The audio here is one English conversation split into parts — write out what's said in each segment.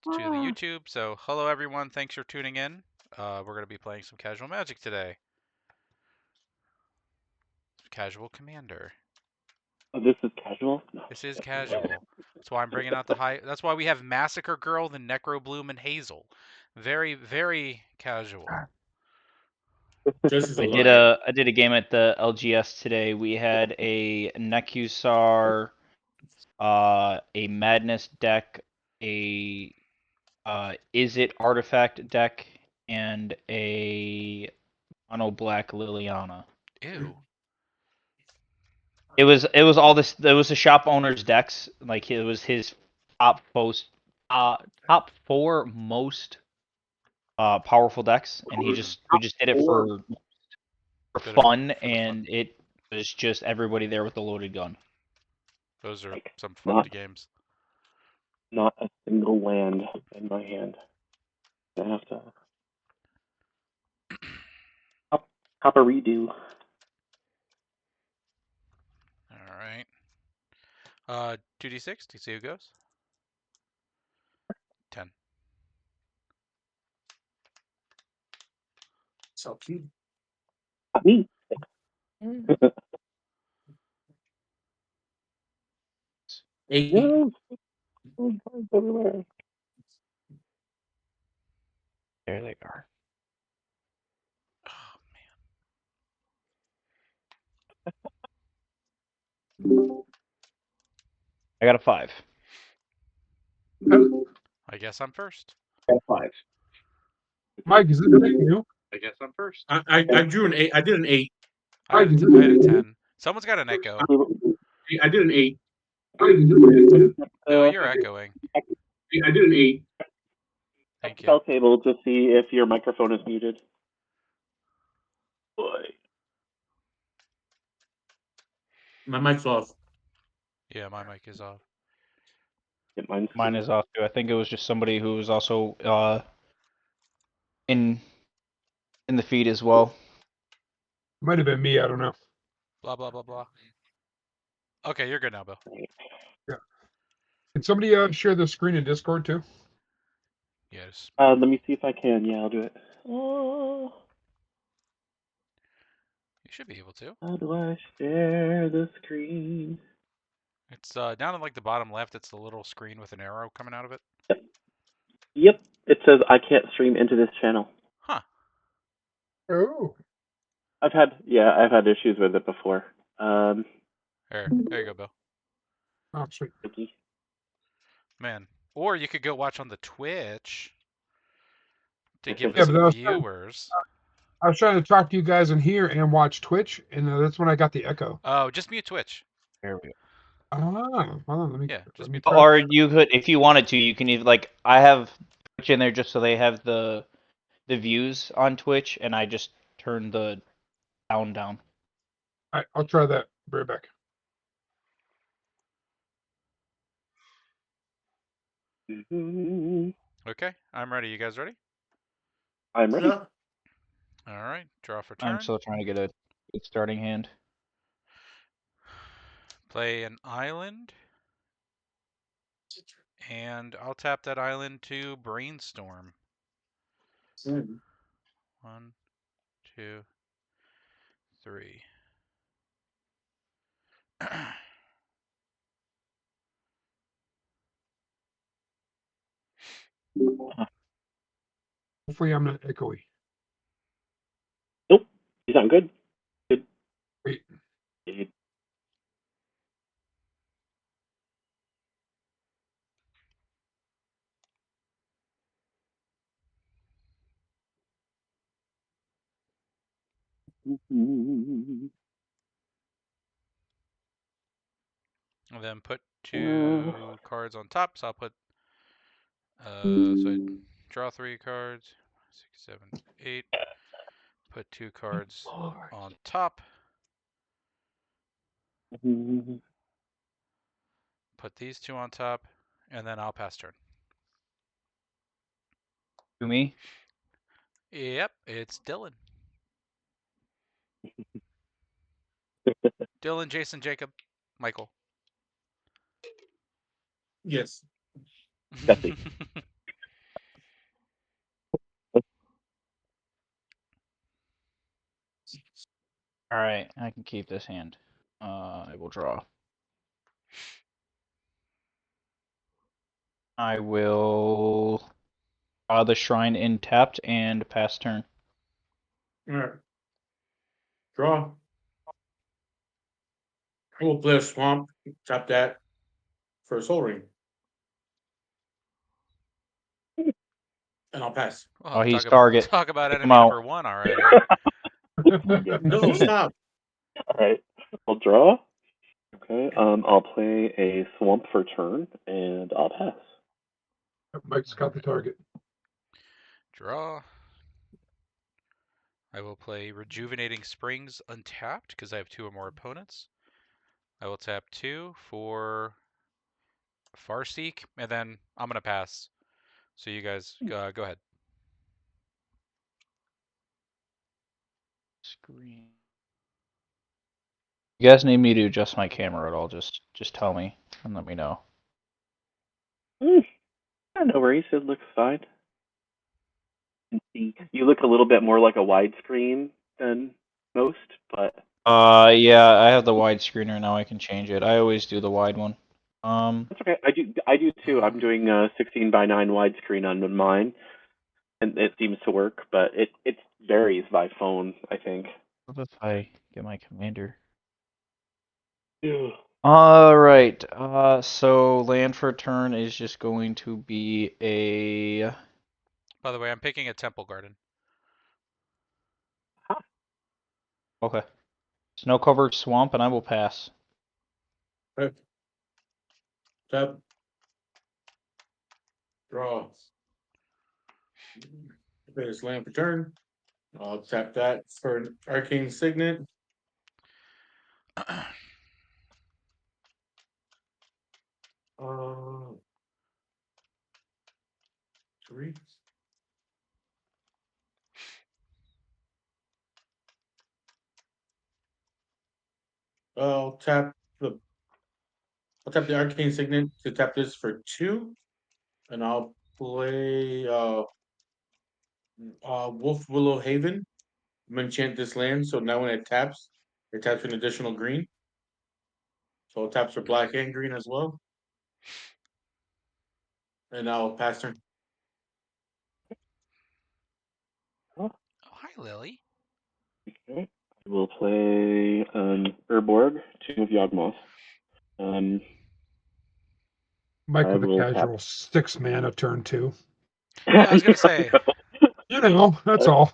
to the YouTube. So, hello everyone. Thanks for tuning in. We're going to be playing some casual Magic today. Casual Commander. Oh, this is casual? No. This is casual. That's why I'm bringing out the high. That's why we have Massacre Girl, the Necrobloom, and Hazel. Very, very casual. I did a game at the LGS today. We had a Necusar, a Madness deck, a Is It Artifact deck, and a Mono Black Liliana. Ew. It was all this. It was the shop owner's decks. Like it was his top top 4 most powerful decks, and we just did it for fun, and it was just everybody there with the loaded gun. Those are some fun games. Not a single land in my hand. I have to hop a redo. All right. 2d6. Do you see who goes? 10. So cute. Me. No. Everywhere. There they are. Oh man. I got a 5. I guess I'm first. 5. Mike, is this you? I guess I'm first. I drew an 8. I did an 8. I had a 10. Someone's got an echo. I did an 8. No, you're echoing. I did an 8. Thank you. Spell table to see if your microphone is muted. Boy. My mic's off. Yeah, my mic is off. Yeah, Mine is off too. I think it was just somebody who was also in the feed as well. Might have been me. I don't know. Blah blah blah blah. Okay, you're good now, Bill. Yeah. Can somebody share the screen in Discord too? Yes. Let me see if I can. Yeah, I'll do it. Oh. You should be able to. How do I share the screen? It's down in like the bottom left. It's the little screen with an arrow coming out of it. Yep. It says I can't stream into this channel. Huh. Oh. I've had issues with it before. There you go, Bill. Oh, sweet. Man. Or you could go watch on the Twitch to give Yeah, us but viewers. I was trying to talk to you guys in here and watch Twitch, and that's when I got the echo. Oh, just mute Twitch. There we go. Hold on, let me. Yeah, just let me mute try. Or you could, if you wanted to, you can either like I have Twitch in there just so they have the views on Twitch, and I just turn the sound down. All right, I'll try that. Be right back. Okay, I'm ready. You guys ready? I'm ready. Yeah. All right, draw for turn. I'm still trying to get a good starting hand. Play an island. And I'll tap that island to brainstorm. 1, 2, 3. Hopefully, I'm not echoey. Nope. You sound good. Good. Wait. And then put 2 cards on top. So I'll put so I draw 3 cards. 6, 7, 8. Put 2 cards on top. Put these 2 on top, and then I'll pass turn. To me? Yep, it's Dylan. Dylan, Jason, Jacob, Michael. Yes. Jesse. All right, I can keep this hand. I will draw. I will draw the shrine in tapped and pass turn. All right. Draw. I will play a swamp. Tap that for a soul ring, and I'll pass. Oh, he's talk about target. talk about Take him enemy out. number 1 already. No, stop. All right, I'll draw. Okay, I'll play a swamp for turn, and I'll pass. Mike's got the target. Draw. I will play Rejuvenating Springs untapped because I have 2 or more opponents. I will tap 2 for Farseek, and then I'm gonna pass. So you guys go ahead. Screen. You guys need me to adjust my camera at all? Just tell me and let me know. Yeah, no worries. It looks fine. You look a little bit more like a widescreen than most, but Yeah, I have the wide screener now. I can change it. I always do the wide one. that's okay. I do too. I'm doing 16:9 widescreen on mine, and it seems to work, but it varies by phone, I think. What if I get my commander? Yeah. All right. So land for turn is just going to be a. By the way, I'm picking a Temple Garden. Okay. Snow covered swamp, and I will pass. Okay. Tap. Draw. Play this land for turn. I'll tap that for an arcane signet. Uh, 3. I'll tap the arcane signet to tap this for 2, and I'll play Wolf Willow Haven. I'm gonna enchant this land, so now when it taps for an additional green. So it taps for black and green as well. And I'll pass turn. Oh, hi, Lily. Okay. I will play Urborg, Tomb of Yawgmoth. Mike I with the will tap. casual 6-mana turn 2. Yeah, I was gonna say. You know, that's Uh, all.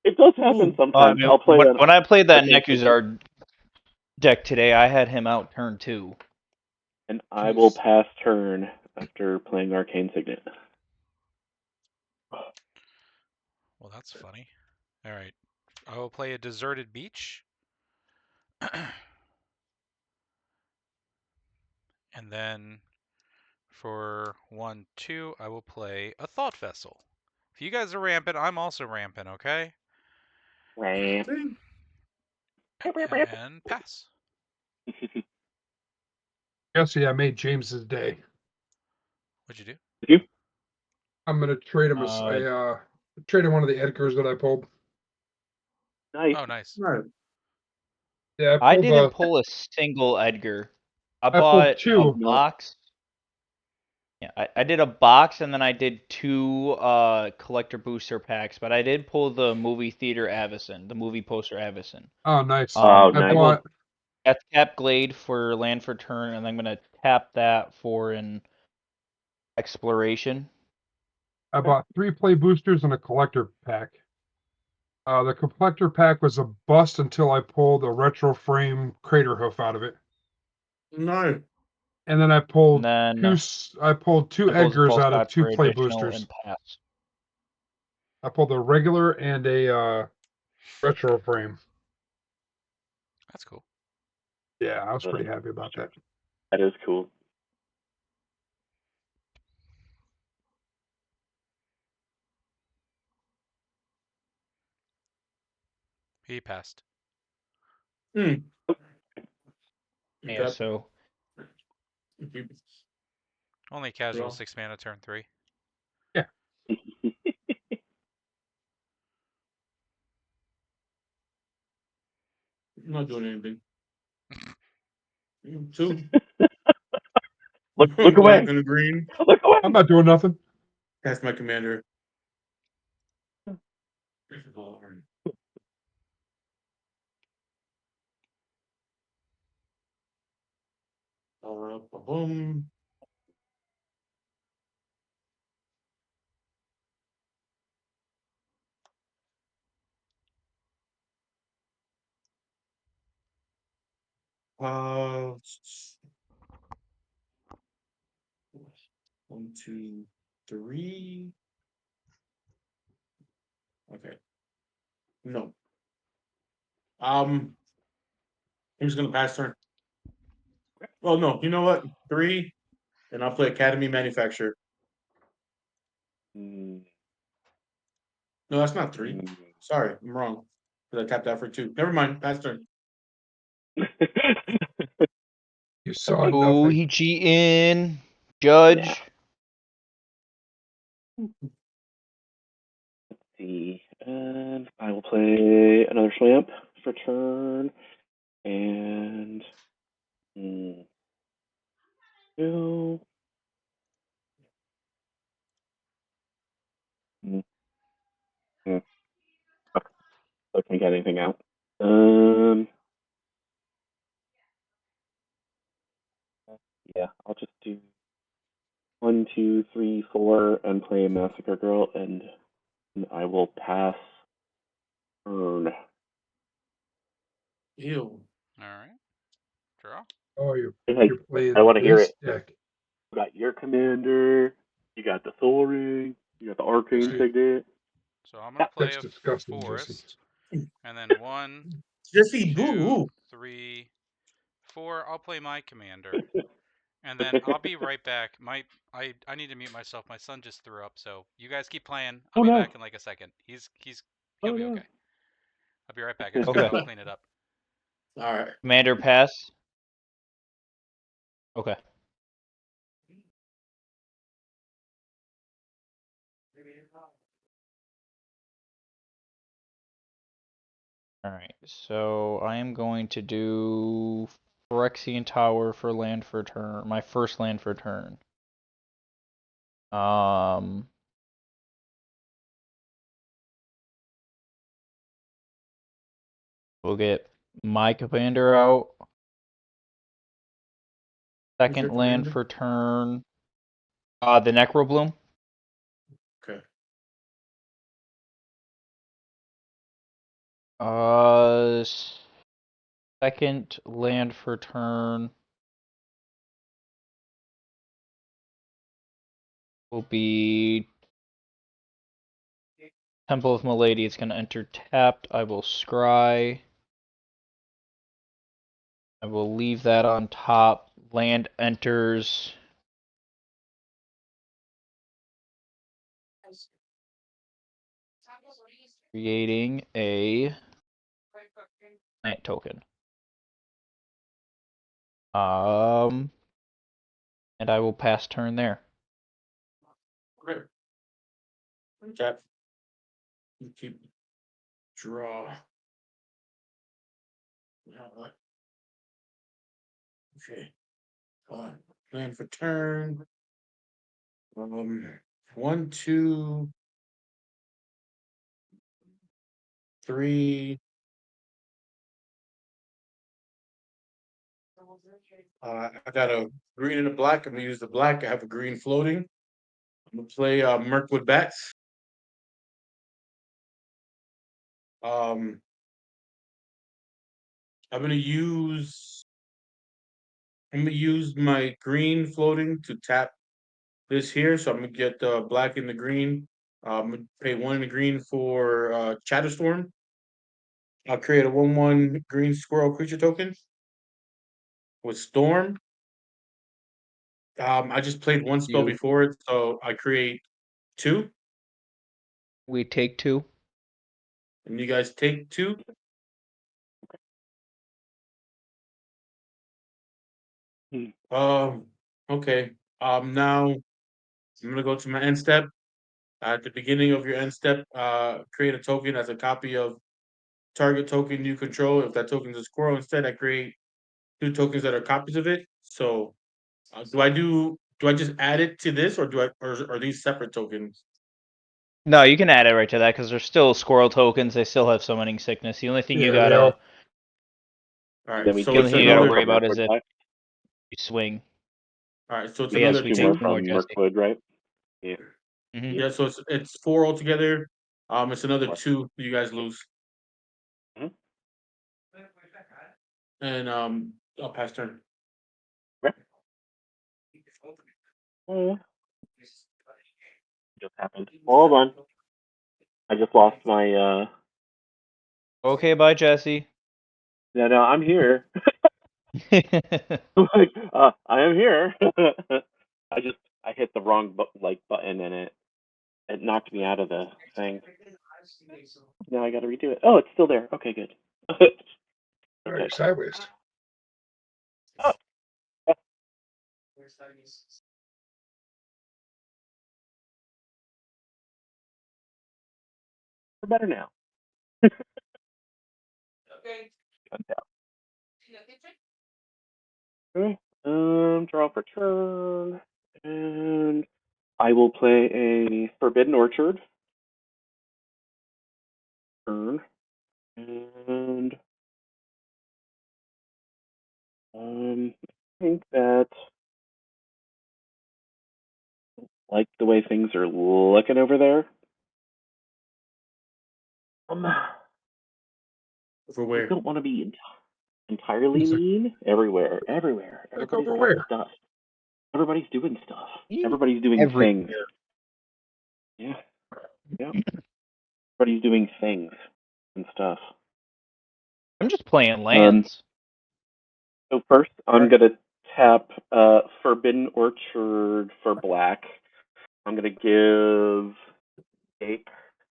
It does happen Ooh, I sometimes. mean, I'll play when I played that Arcane Signet, Nekuzar deck today, I had him out turn 2. and I will jeez. pass turn after playing Arcane Signet. Well, that's funny. All right. I will play a Deserted Beach. And then for 1, 2, I will play a Thought Vessel. If you guys are rampant, I'm also rampant, okay? Right. And pass. Guess I made James's day. What'd you do? You? I'm gonna trade him trade him one of the Edgars that I pulled. Nice. Oh, nice. All right. Yeah, I didn't pull a single Edgar. I bought a 2. box. Yeah, I did a box and then I did 2 collector booster packs, but I did pull the movie theater Avacyn, the movie poster Avacyn. Oh, nice. Oh, I nice. bought Tap Glade for land for turn, and I'm gonna tap that for an exploration. 3 play boosters and a collector pack. The collector pack was a bust until I pulled a retro frame crater hoof out of it. No. And then I pulled And two. then I pulled 2 I pulled a Edgars 12 out of spot 2 for play additional boosters. and pass. I pulled a regular and a retro frame. That's cool. Yeah, I was pretty happy about that. That is cool. He passed. Hmm. Yeah, Tap. so Only casual Draw. 6 mana turn 3. not doing anything. 2. Look Black away. and a green. Look away. I'm not doing nothing. That's my commander. Boom. Uh, 1, 2, 3. Okay. No. I'm just gonna pass turn. Well, no. You know what? 3, and I'll play Academy Manufacturer. Mm, No, that's not 3. mm. Sorry, I'm wrong. Because I tapped out for 2. Never mind. Pass turn. You saw Oh, nothing. he cheating. Judge. Yeah. Let's see. And I will play another swamp for turn. And 2. Mm, mm. Okay. I can't get anything out. Yeah, I'll just do 1, 2, 3, 4, and play Massacre Girl, and I will pass turn. Ew. All right. Draw. Oh, you're Hey, playing I want to hear this it. deck. You got your commander. You got the Soul Ring. You got the Arcane Jesse, Signet. So I'm gonna play that's a disgusting, Jesse. forest, and then 1, Jesse, 2, boo. 3, 4. I'll play my commander, and then I'll be right back. I need to mute myself. My son just threw up, so you guys keep playing. I'll Oh, be no. back in like a second. He'll Oh, be no. okay. I'll be right back. I just Okay. gotta go clean it up. All right. Commander pass. Okay. Alright, so I am going to do Phyrexian Tower for land for turn. My first land for turn. We'll get my commander out. Who's your Second land commander? for turn. The Necrobloom. Okay. Second land for turn will be Temple of Milady. It's going to enter tapped. I will scry. I will leave that on top. Land enters. Creating a plant token. And I will pass turn there. Great. Tap. Keep draw. Okay. Plan for turn. 1, 2, 3. I got a green and a black. I'm gonna use the black. I have a green floating. I'm gonna play Mirkwood Bats. I'm gonna use my green floating to tap this here. So I'm gonna get the black and the green. I'm gonna pay 1 in the green for Chatterstorm. I'll create a 1/1 green squirrel creature token with Storm. I just played one spell You. before it, so I create 2, We take 2. and you guys take 2. Okay. Now I'm gonna go to my end step. At the beginning of your end step, create a token as a copy of target token you control. If that token is a squirrel, instead I create 2 tokens that are copies of it. So, do I just add it to this, or are these separate tokens? No, you can add it right to that because they're still squirrel tokens. They still have summoning sickness. The only thing you Yeah, they gotta, all- All right, Then we so the take only it's thing you gotta two more worry another. from about is Mirkwood, if right? you swing. All right, so it's But yes, another we Two take more 2. 2 more, from Jesse. Mirkwood, right? Yeah. Mhm. Yeah, so it's 4 altogether. It's another 4. 2 you guys lose. Mhm. And I'll pass turn. Okay. Just happened. Hold on. I just lost my. Okay, bye, Jesse. No, I'm here. Like, I am here. I hit the wrong button and it knocked me out of the thing. Now I got to redo it. Oh, it's still there. Okay, good. Very sideways. Oh, we're better now. Okay. Okay. Draw for turn, and I will play a Forbidden Orchard. Turn, and I think that like the way things are looking over there. For I where? don't want to be entirely mean. Everywhere. Look Everybody's over got where? stuff. Everybody's doing stuff. Mean Everybody's doing everywhere. things. Yeah. Everybody's doing things and stuff. I'm just playing lands. So first, I'm Right. gonna tap Forbidden Orchard for black. I'm gonna give Jake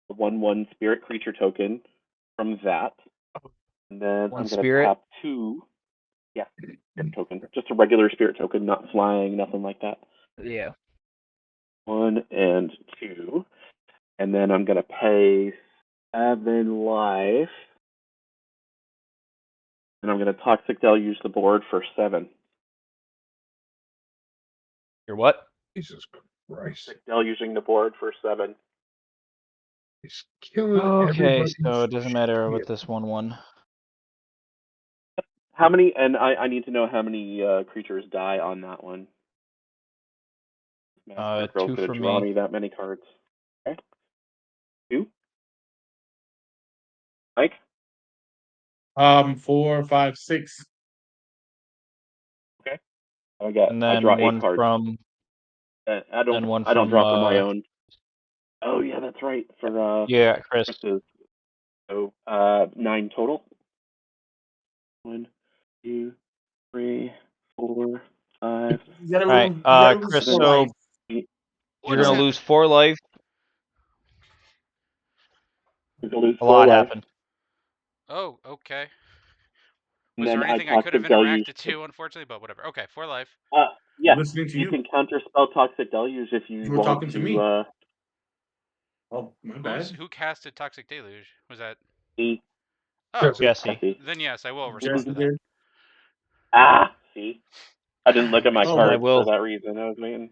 a 1/1 spirit creature token from that, and then One I'm gonna spirit. tap 2. Yeah, spirit token, just a regular spirit token, not flying, nothing like that. Yeah. 1 and 2, and then I'm gonna pay 7 life, and I'm gonna Toxic Deluge the board for 7. You're what? Jesus Christ. Toxic Deluging the board for 7. He's killing Okay, everybody. so it doesn't matter with this 1/1. How many? And I need to know how many creatures die on that one. Master Girl's 2 gonna for draw me. me that many cards. Okay. 2. Mike. 4, 5, 6. Okay. And I then draw 8 one cards. from. I don't. Then one I don't from. draw for my own. Oh yeah, that's right. For Yeah, Chris. Chris's. So 9 total. 1, 2, 3, 4, 5. You gotta All right, lose. You gotta lose Chris. 4 So life. you're What gonna just lose happened? 4 life. We're gonna lose A 4 lot life, happened. Oh, okay. and Was then there I anything I could have Toxic Deluge. interacted to, unfortunately? But whatever. Okay, 4 life. Yeah. Listening to You can counterspell Toxic Deluge if you You were want talking to to. me. Oh, my bad. Who casted Toxic Deluge? Was that? Me. Oh, Jesse. Jesse. then yes, I will respond Jesse to that. did. See. I didn't look at my Makes Oh, sense. I cards will. for that reason. I was waiting.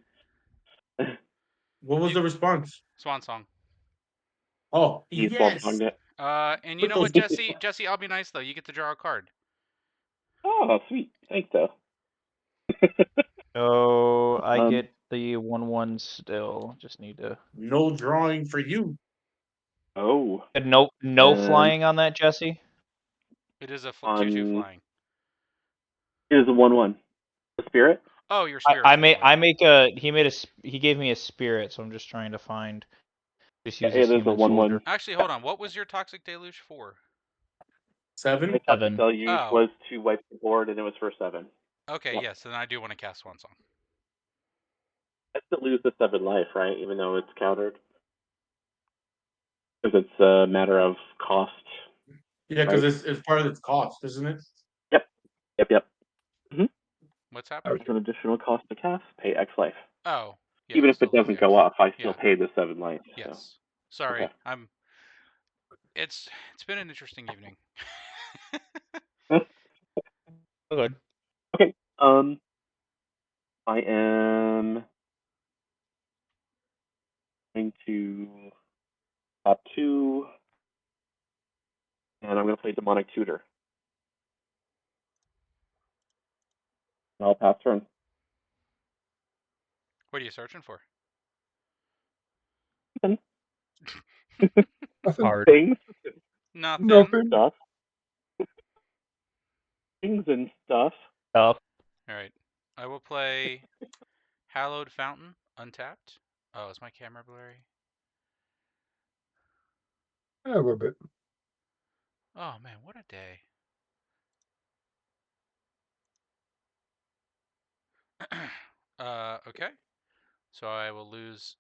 What was You- the response? Swan Song. Oh, He swamp yes. songed it. And you Put know what, those. Jesse? Jesse, I'll be nice though. You get to draw a card. Oh, sweet. Thanks, though. So I Um, get the 1/1 still. Just need to. No drawing for you. Oh. No And flying on that, Jesse. It is a 2/2 on flying. it is a 1/1. The spirit. Oh, your I spirit's make 1/1. he gave me a spirit, so I'm just trying to find. Just use It this is a human 1/1. soldier. Actually, hold on. What was your Toxic Deluge for? 7. My Toxic 7. Deluge Oh. was to wipe the board, and it was for 7. Okay, Yep. yes, then I do want to cast Swan Song. I still lose the 7 life, right? Even though it's countered, because it's a matter of cost. Yeah, because Right. it's part of its cost, isn't it? Yep. What's happening? It's an additional cost to cast. Pay X life. Oh, yeah. Even you if still it lose doesn't the go X. off, I still Yeah. pay the 7 life. So. Yes. Sorry, Okay. I'm It's been an interesting evening. Good. Okay. I am going to top 2, and I'm going to play Demonic Tutor. And I'll pass turn. What are you searching for? Nothing. Hard. Things, Nothing. Nothing. stuff. Things and stuff. Tough. All right. I will play Hallowed Fountain, untapped. Oh, is my camera blurry? Yeah, a little bit. Oh man, what a day. Okay. So I will lose.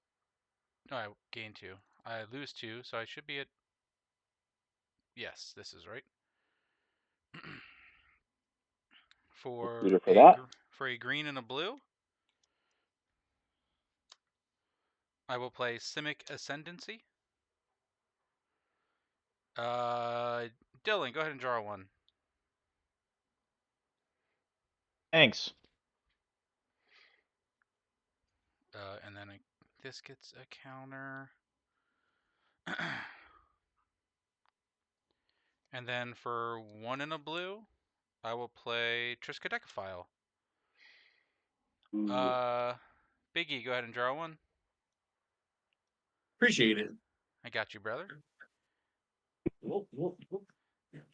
No, I gain 2. I lose 2, so I should be at. Yes, this is right. for Tutor for a that. for a green and a blue, I will play Simic Ascendancy. Dylan, go ahead and draw 1. Thanks. And then this gets a counter. And then for 1 and a blue, I will play Triskaidekaphile. Biggie, go ahead and draw 1. Appreciate it. I got you, brother. Whoop, whoop, whoop.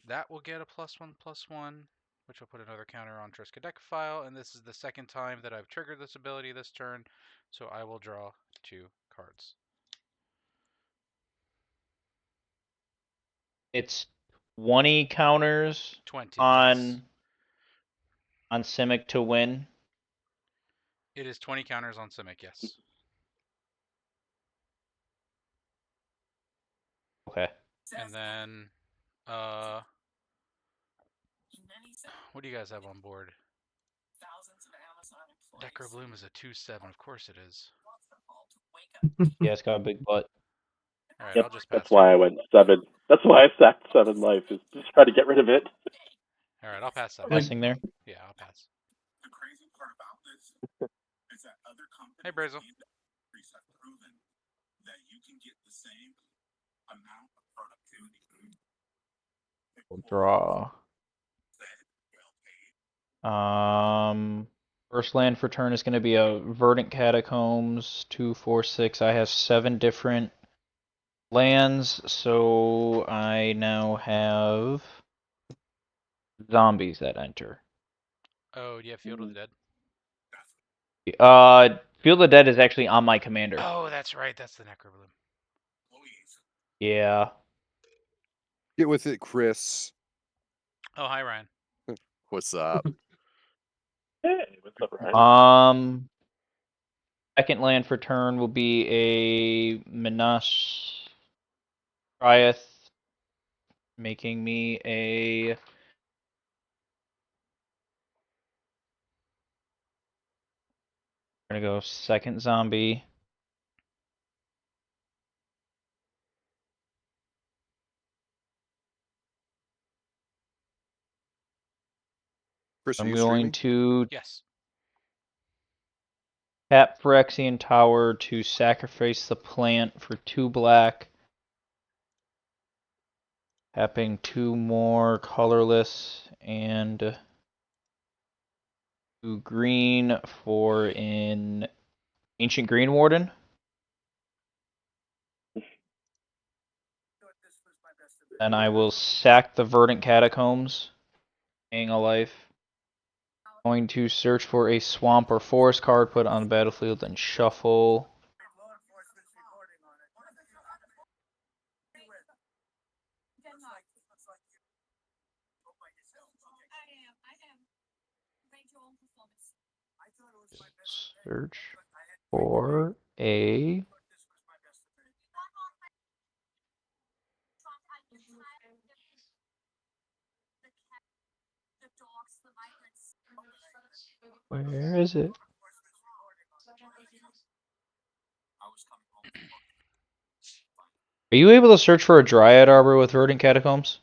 That will get a +1/+1, which will put another counter on Triskaidekaphile, and this is the second time that I've triggered this ability this turn, so I will draw 2 cards. It's 20 counters 20, on yes. on Simic to win. It is 20 counters on Simic, yes. Okay. And then, what do you guys have on board? Necrobloom is a 2/7, of course it is. Yeah, it's got a big butt. All right, Yep, I'll just pass that's why turn. I went 7. That's why I sacked 7 life, is to try to get rid of it. All right, I'll pass 7. Passing there. Yeah, I'll pass. Hey, Brazel. We'll draw. First land for turn is going to be a Verdant Catacombs, 2, 4, 6. I have 7 different lands, so I now have zombies that enter. Oh, do you have Field of the Dead? Field of the Dead is actually on my commander. Oh, that's right. That's the Necrobloom. Yeah. Get with it, Chris. Oh, hi, Ryan. What's up? Hey, what's up, Ryan? Second land for turn will be a Minash Triath, making me a gonna go second zombie. Chris, are I'm you going streaming? to Yes. tap Phyrexian Tower to sacrifice the plant for 2 black. Tapping 2 more colorless and 2 green for an Ancient Green Warden. Then I will sack the Verdant Catacombs, paying a life. Going to search for a swamp or forest card, put it on the battlefield, and shuffle. Search for a where is it? Are you able to search for a Dryad Arbor with Verdant Catacombs?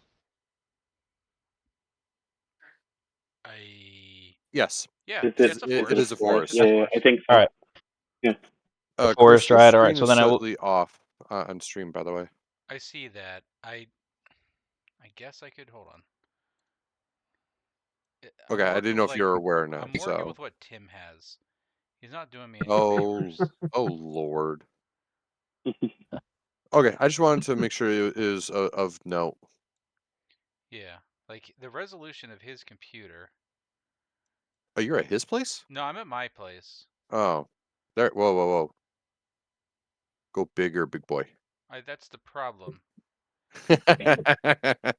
Yes. Yeah, Is yeah, it, it's a It forest. is a forest? forest. Yeah, It's a yeah, forest. I think so. Alright. Yeah. The Chris, forest your Dryad, alright, screen so is then I will. slightly off on stream, by the way. I see that. I guess I could hold on. I'm Okay, I working didn't know with if you were aware or not. I'm working So, with what Tim has. He's not doing me any oh, favors. oh Lord. Okay, I just wanted to make sure it is of note. Yeah, like the resolution of his computer. Oh, you're at his place? No, I'm at my place. Oh, there. Whoa, whoa, whoa. Go bigger, big boy. That's the problem. That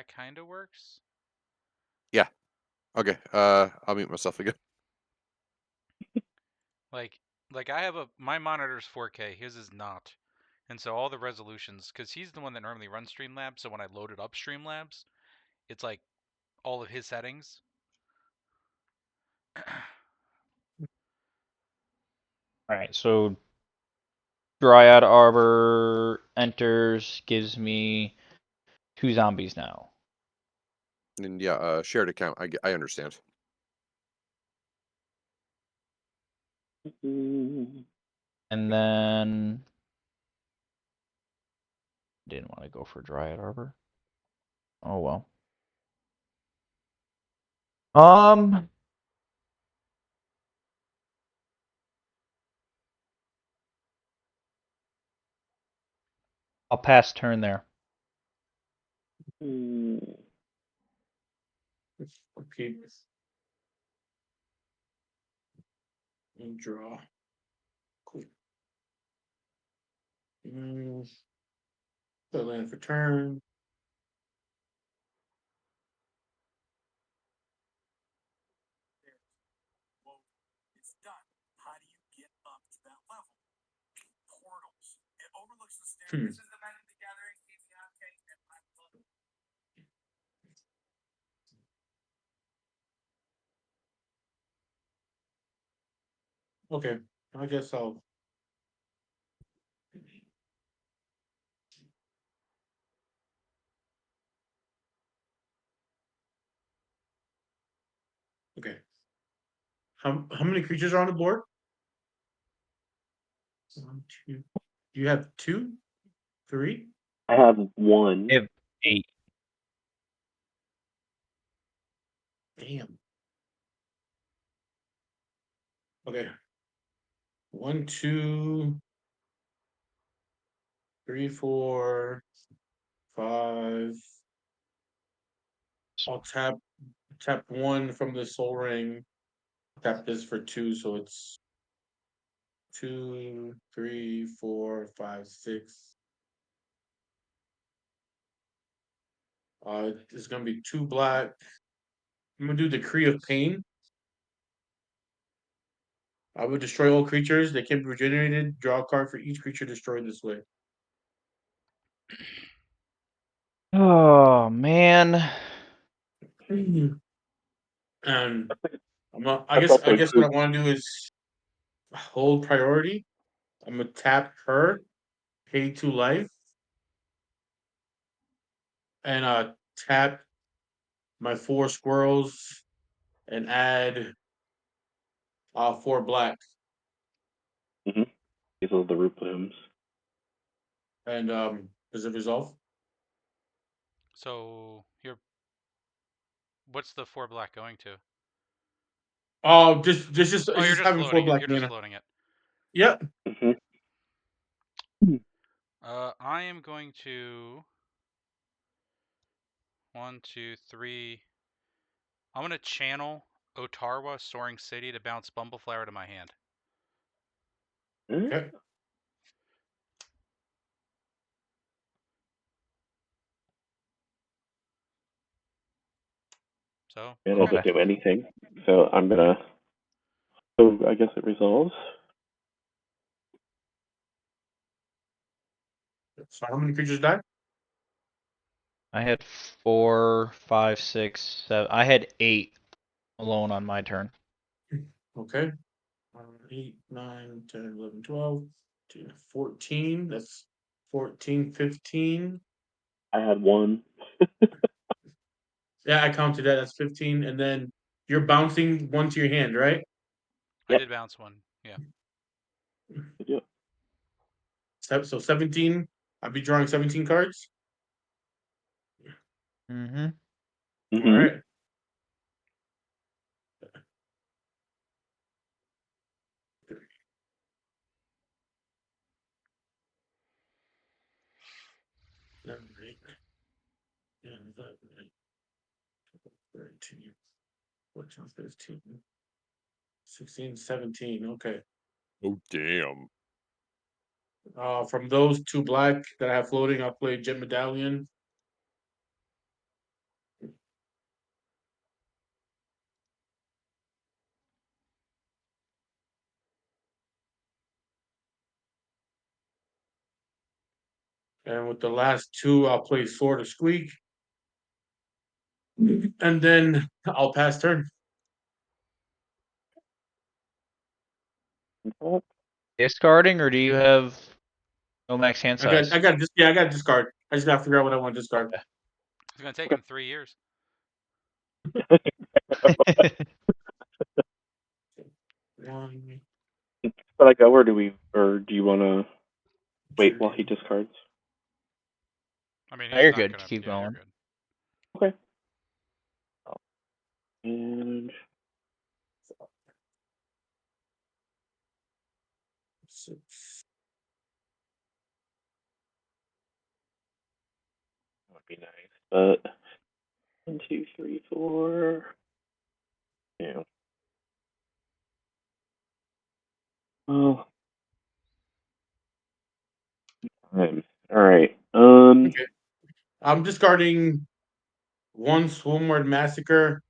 kind of works. Yeah. Okay. I'll mute myself again. Like I have my monitor's 4K, his is not. And so all the resolutions, because he's the one that normally runs Streamlabs, so when I loaded up Streamlabs, it's like all of his settings. Alright, so Dryad Arbor enters, gives me 2 zombies now. And yeah, shared account. I understand. And then didn't want to go for Dryad Arbor. Oh well. I'll pass turn there. Okay. And draw. Cool. So land for turn. Hmm. Okay, I guess I'll. Okay. How many creatures are on the board? 1, 2. You have 2, 3. I have one. I have 8. Damn. Okay. 1, 2, 3, 4, 5. I'll tap 1 from the soul ring. Tap this for 2, so it's 2, 3, 4, 5, 6. It's gonna be 2 black. I'm gonna do Decree of Pain. I would destroy all creatures. They can be regenerated. Draw a card for each creature destroyed this way. Oh man. And I That's guess also what true. I want to do is hold priority. I'm gonna tap her, pay 2 life, and tap my 4 squirrels and add 4 black. These are the root blooms. And does it resolve? So what's the 4 black going to? Oh, You're it's just just having 4 floating it. black You're just mana. floating it. Yep. I am going to 1, 2, 3. I'm gonna channel Otarwa Soaring City to bounce Bumbleflower to my hand. Okay. So It okay. doesn't do anything. So I'm gonna. So I guess it resolves. So how many creatures die? I had 4, 5, 6, 7. I had 8 alone on my turn. Okay. 8, 9, 10, 11, 12. 14. That's 14, 15. I had one. Yeah, I counted that. That's 15. And then you're bouncing one to your hand, right? I Yep. did bounce one. Yeah. Yeah. So 17. I'll be drawing 17 cards. Mm-hmm. All Mm-hmm. right. Seven, 8, 10, 11, 13, 14, 15, 16, 17. Okay. Oh damn. From those two black that I have floating, I'll play Jet Medallion. And with the last two, I'll play Sword of Squeak. And then I'll pass turn. Discarding, or do you have no max hand size? I got to discard. I just gotta figure out what I want to discard. It's gonna take Okay. him 3 years. One, But I go, or do you want to wait while he two, discards? I mean, No, he's you're not good. gonna. Keep Yeah, you're going. good. Okay. And 6. that would be nice. But 1, 2, 3, 4. Yeah. Oh. Time. All right. Okay. I'm discarding one Swarmward Massacre,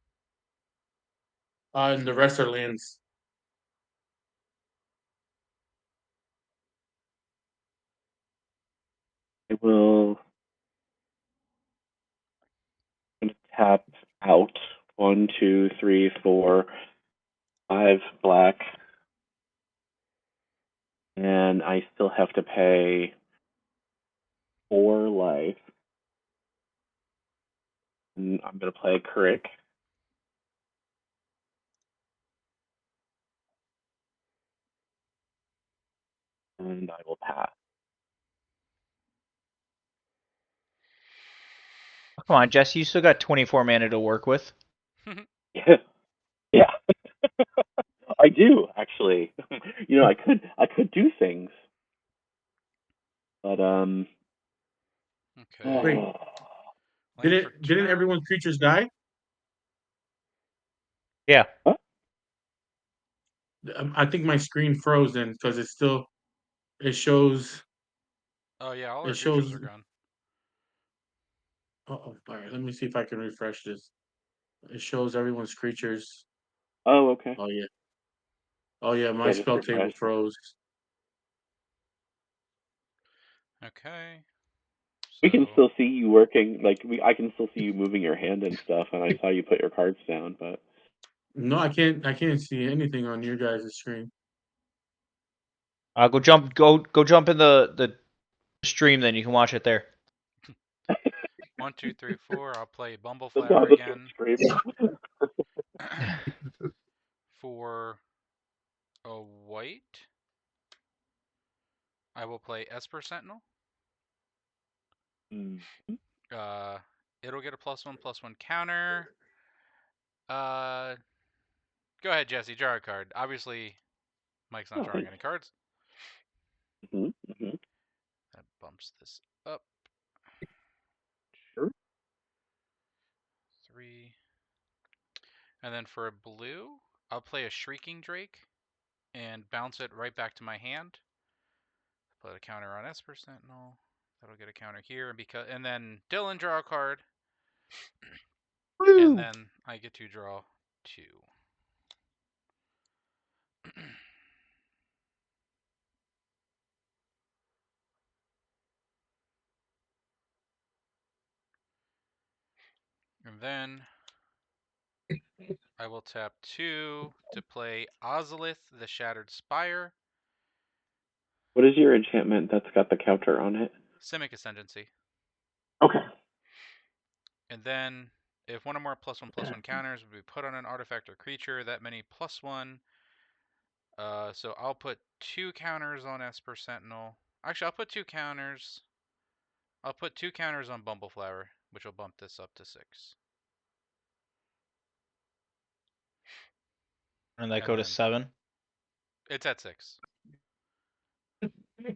and the rest are lands. I will tap out 1, 2, 3, 4, 5 black, and I still have to pay 4 life. And I'm gonna play Crick. And I will pass. Come on, Jesse. You still got 24 mana to work with. Yeah. Yeah. I do actually. You know, I could do things. But Okay. Wait, oh, Land for didn't turn. everyone's creatures die? Yeah. I think my screen froze then because it shows Oh yeah, all our it creatures shows. are gone. All right, let me see if I can refresh this. It shows everyone's creatures. oh, okay. Oh yeah. Oh yeah, my Yeah, just spell table refresh. froze. Okay. We can So still see you working. Like I can still see you moving your hand and stuff. And I saw you put your cards down. But No, I can't see anything on your guys' screen. Go jump in the stream. Then you can watch it there. 1, 2, 3, 4. I'll play the Bumbleflower Nonda again. scream. For a white, I will play Esper Sentinel. Mm. Uh, it'll get a +1/+1 counter. Uh, Go ahead, Jesse. Draw a card. Obviously, Mike's not Oh, drawing thanks. any cards. Mm-hmm. That bumps this up. Sure. 3. And then for a blue, I'll play a Shrieking Drake and bounce it right back to my hand. Put a counter on Esper Sentinel. That'll get a counter here, and then Dylan draw a card, and then I get to draw 2. And then I will tap 2 to play Ozolith the Shattered Spire. What is your enchantment that's got the counter on it? Simic Ascendancy. Okay. And then, if one or more +1/+1 counters would be put on an artifact or creature, that many +1. So I'll put 2 counters on Esper Sentinel. Actually, I'll put 2 counters. I'll put 2 counters on Bumbleflower, which will bump this up to 6. And that And go to then- 7? It's at 6.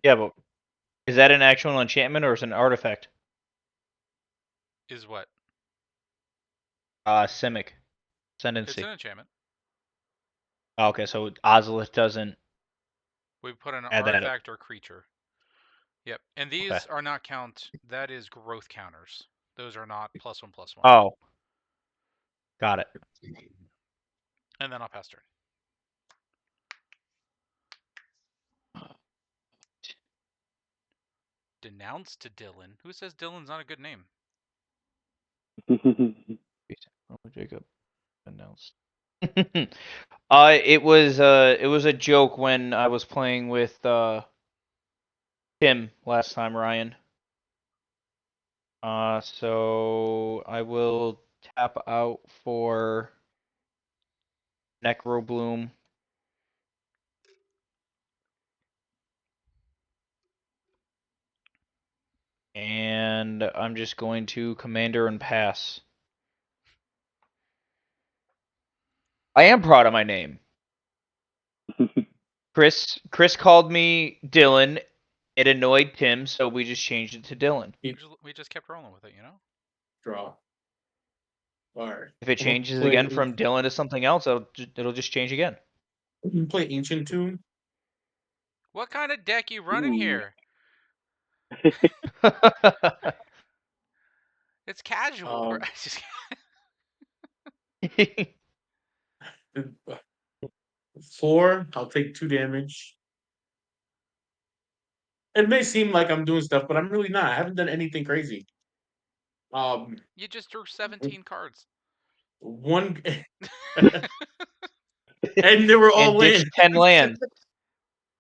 Yeah, but is that an actual enchantment or is it an artifact? Is what? Simic. It's Ascendancy. an enchantment. Oh, okay, so Ozolith doesn't. We put an Add that up. artifact or creature. Yep. And these are not count. That is growth counters. Those are not +1/+1. Oh. Got it. And then I'll pass turn. Denounce to Dylan. Who says Dylan's not a good name? Oh, Jacob announced. It was a joke when I was playing with Tim last time, Ryan. So I will tap out for Necrobloom. And I'm just going to Commander and pass. I am proud of my name. Chris called me Dylan. It annoyed Tim, so we just changed it to Dylan. We just kept rolling with it, you know? Draw. Alright. If it I'm gonna changes play- again from Dylan to something else, it'll just change again. Play Ancient Tomb. What kind of deck you running Ooh. here? It's casual. Just- 4, I'll take 2 damage. It may seem like I'm doing stuff, but I'm really not. I haven't done anything crazy. you just drew 17 cards. One, and they were all And ditch lands. 10 lands.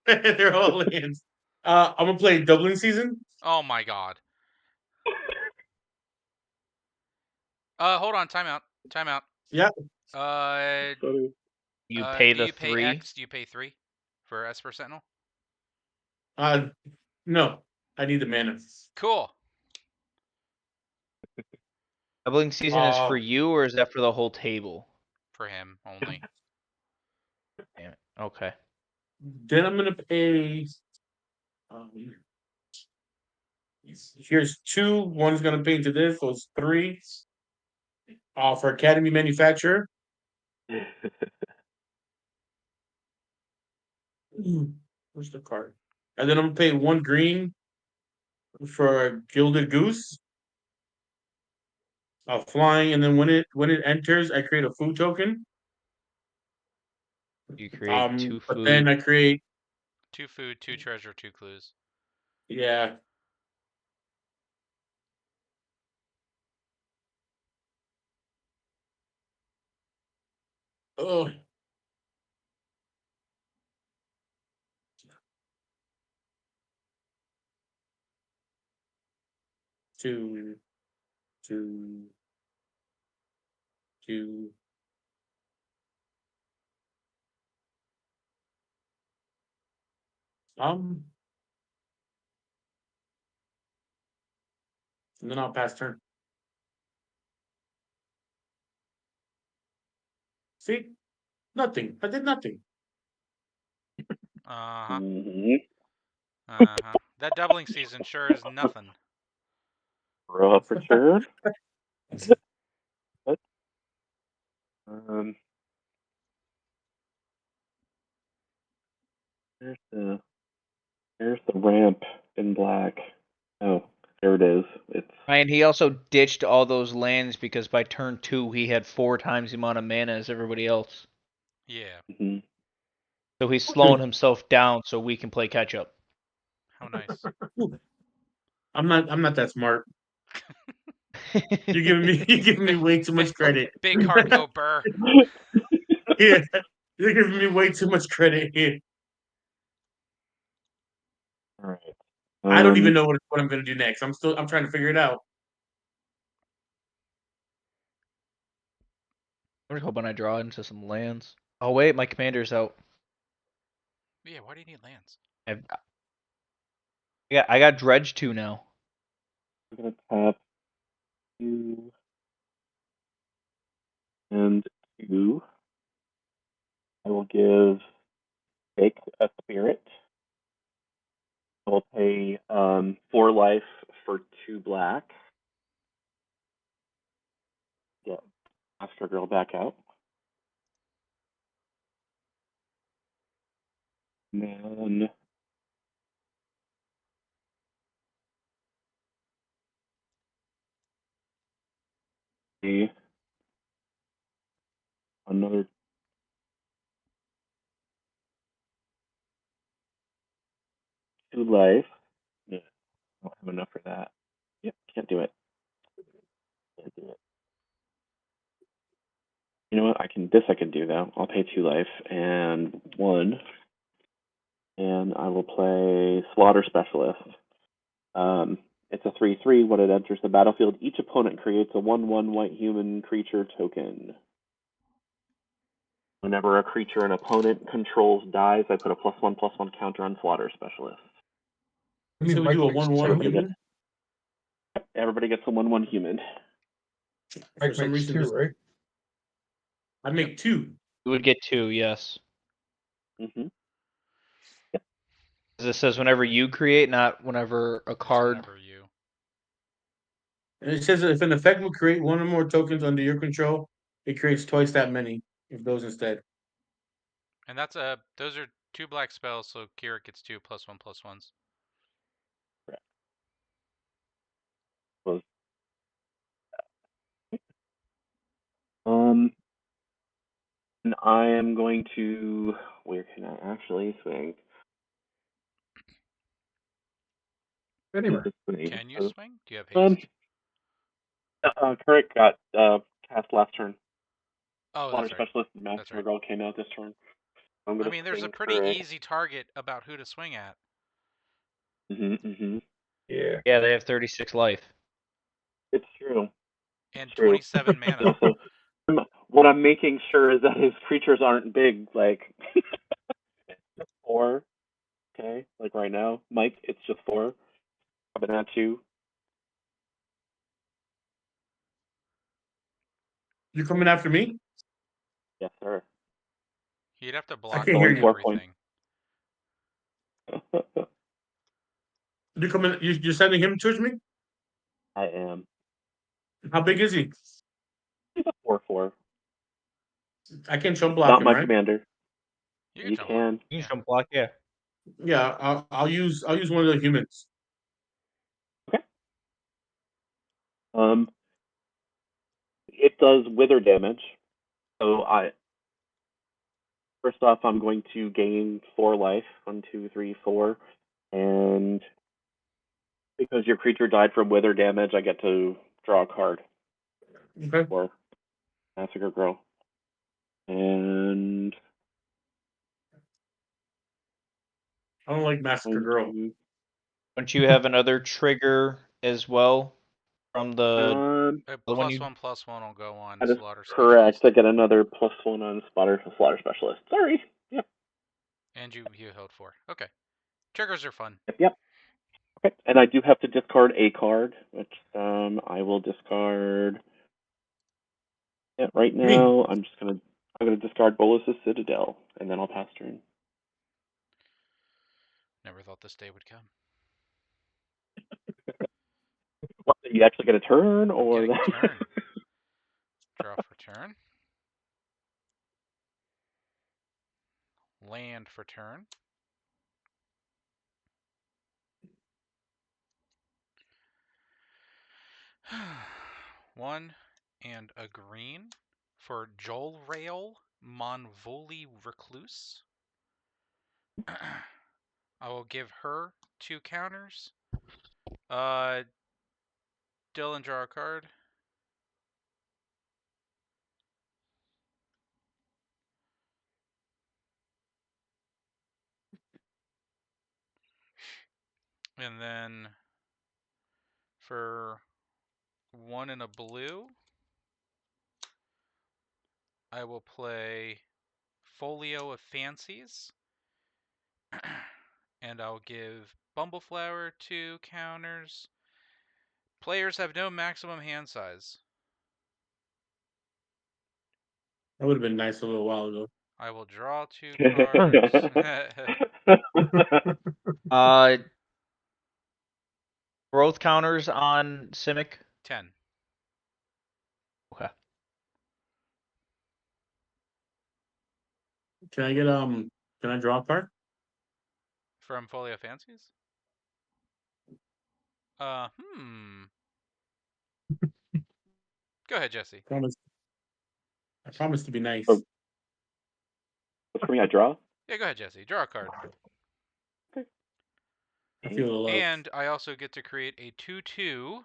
They're all lands. I'm gonna play Doubling Season. Oh my god. Hold on. Timeout. Timeout. Yep. You do pay you the pay 3. X? Do you pay 3 for Esper Sentinel? No, I need the mana. Cool. Doubling season is for you, or is that for the whole table? For him only. Damn it. Okay. Then I'm gonna pay. Here's 2. One's gonna pay into this, so it's 3. For Academy Manufacturer. Where's the card? And then I'm gonna pay 1 green for Gilded Goose. Flying, and then when it enters, I create a food token. You create 2 But food. then I create 2 food, 2 treasure, 2 clues. yeah. Oh. Two. And then I'll pass turn. See? Nothing. I did nothing. Uh-huh. Mhm. Uh-huh. That doubling season sure is nothing. Draw for turn. What? There's the ramp in black. Oh, there it is. It's And he also ditched all those lands because by turn 2 he had 4 times the amount of mana as everybody else. Yeah. mhm. So he's slowing himself down so we can play catch up. How nice. I'm not that smart. You're giving me way too much credit. Big hard go burr. Yeah, you're giving me way too much credit here. All right. I don't even know what I'm going to do next. I'm trying to figure it out. I'm hoping I draw into some lands. Oh wait, my commander's out. Yeah, why do you need lands? I got Dredge 2 now. I'm gonna tap 2 and 2. I will give Fake a spirit. I will pay 4 life for 2 black. Get Master Girl back out. And then another 2 life. Yeah, I don't have enough for that. Yep, can't do it. Can't do it. You know what? I can do though. I'll pay 2 life and 1, and I will play Slaughter Specialist. It's a 3/3. When it enters the battlefield, each opponent creates a 1/1 white human creature token. Whenever a creature an opponent controls dies, I put a +1/+1 counter on Slaughter Specialist. I So mean, we do a makes 1/1 two. human. Everybody gets a 1/1 human. For Mike some makes reason, two, this right? I make 2. You would get 2, yes. Mm-hmm. 'Cause it says whenever you create, not whenever a Just card. whenever you. And it says that if an effect will create 1 or more tokens under your control, it creates twice that many of those instead. And those are 2 black spells, so Kira gets 2 +1/+1s. Was and I am going to. Where can I actually swing? Anywhere. Can you swing? Do you have Um, haste? Keurig got cast last turn. Oh, Water that's right. Specialist and That's Master right. Girl came out this turn. I'm I gonna mean, there's a swing pretty Keurig. easy target about who to swing at. Mm-hmm. Yeah. Yeah, they have 36 life. It's true. And True. 27 mana. Also, what I'm making sure is that his creatures aren't big. Like it's just 4. Okay, like right now, Mike, it's just 4. Coming at you. You coming after me? Yes, sir. You'd have to I block can't me hear and you. 4 points. everything. You coming? You're sending him towards me? I am. How big is he? He's a 4/4. I can jump block Not him, my right? commander. You can You jump block. can. You Yeah. can jump block, yeah. Yeah, I'll use one of the humans. Okay. It does wither damage. So first off, I'm going to gain 4 life. 1, 2, 3, 4, and because your creature died from wither damage, I get to draw a card Okay. for Massacre Girl. And I don't like Massacre Girl. Don't you have another trigger as well from the A one you? +1/+1 will go on that is Slaughter correct. Specialist. I get another +1 on Slaughter Specialist. Sorry. Yep. And you held 4. Okay. Triggers are fun. Yep. Okay. And I do have to discard a card, which I will discard. Yeah, right Me. now I'm gonna discard Bolus's Citadel, and then I'll pass turn. Never thought this day would come. What, are you actually get a turn, I'm or getting that? a turn. Draw for turn. Land for turn. One and a green for Joel Rail Monvoli Recluse. I will give her 2 counters. Dylan, draw a card. And then for 1 and a blue, I will play Folio of Fancies. And I'll give Bumbleflower 2 counters. Players have no maximum hand size. That would have been nice a little while ago. I will draw 2 cards. Growth counters on Simic. 10. Okay. Can I get Can I draw a card? From Folio Fancies? Go ahead, Jesse. I promise to be nice. Oh. For me, I draw. Yeah, go ahead, Jesse. Draw a card. I feel the love. And I also get to create a 2/2.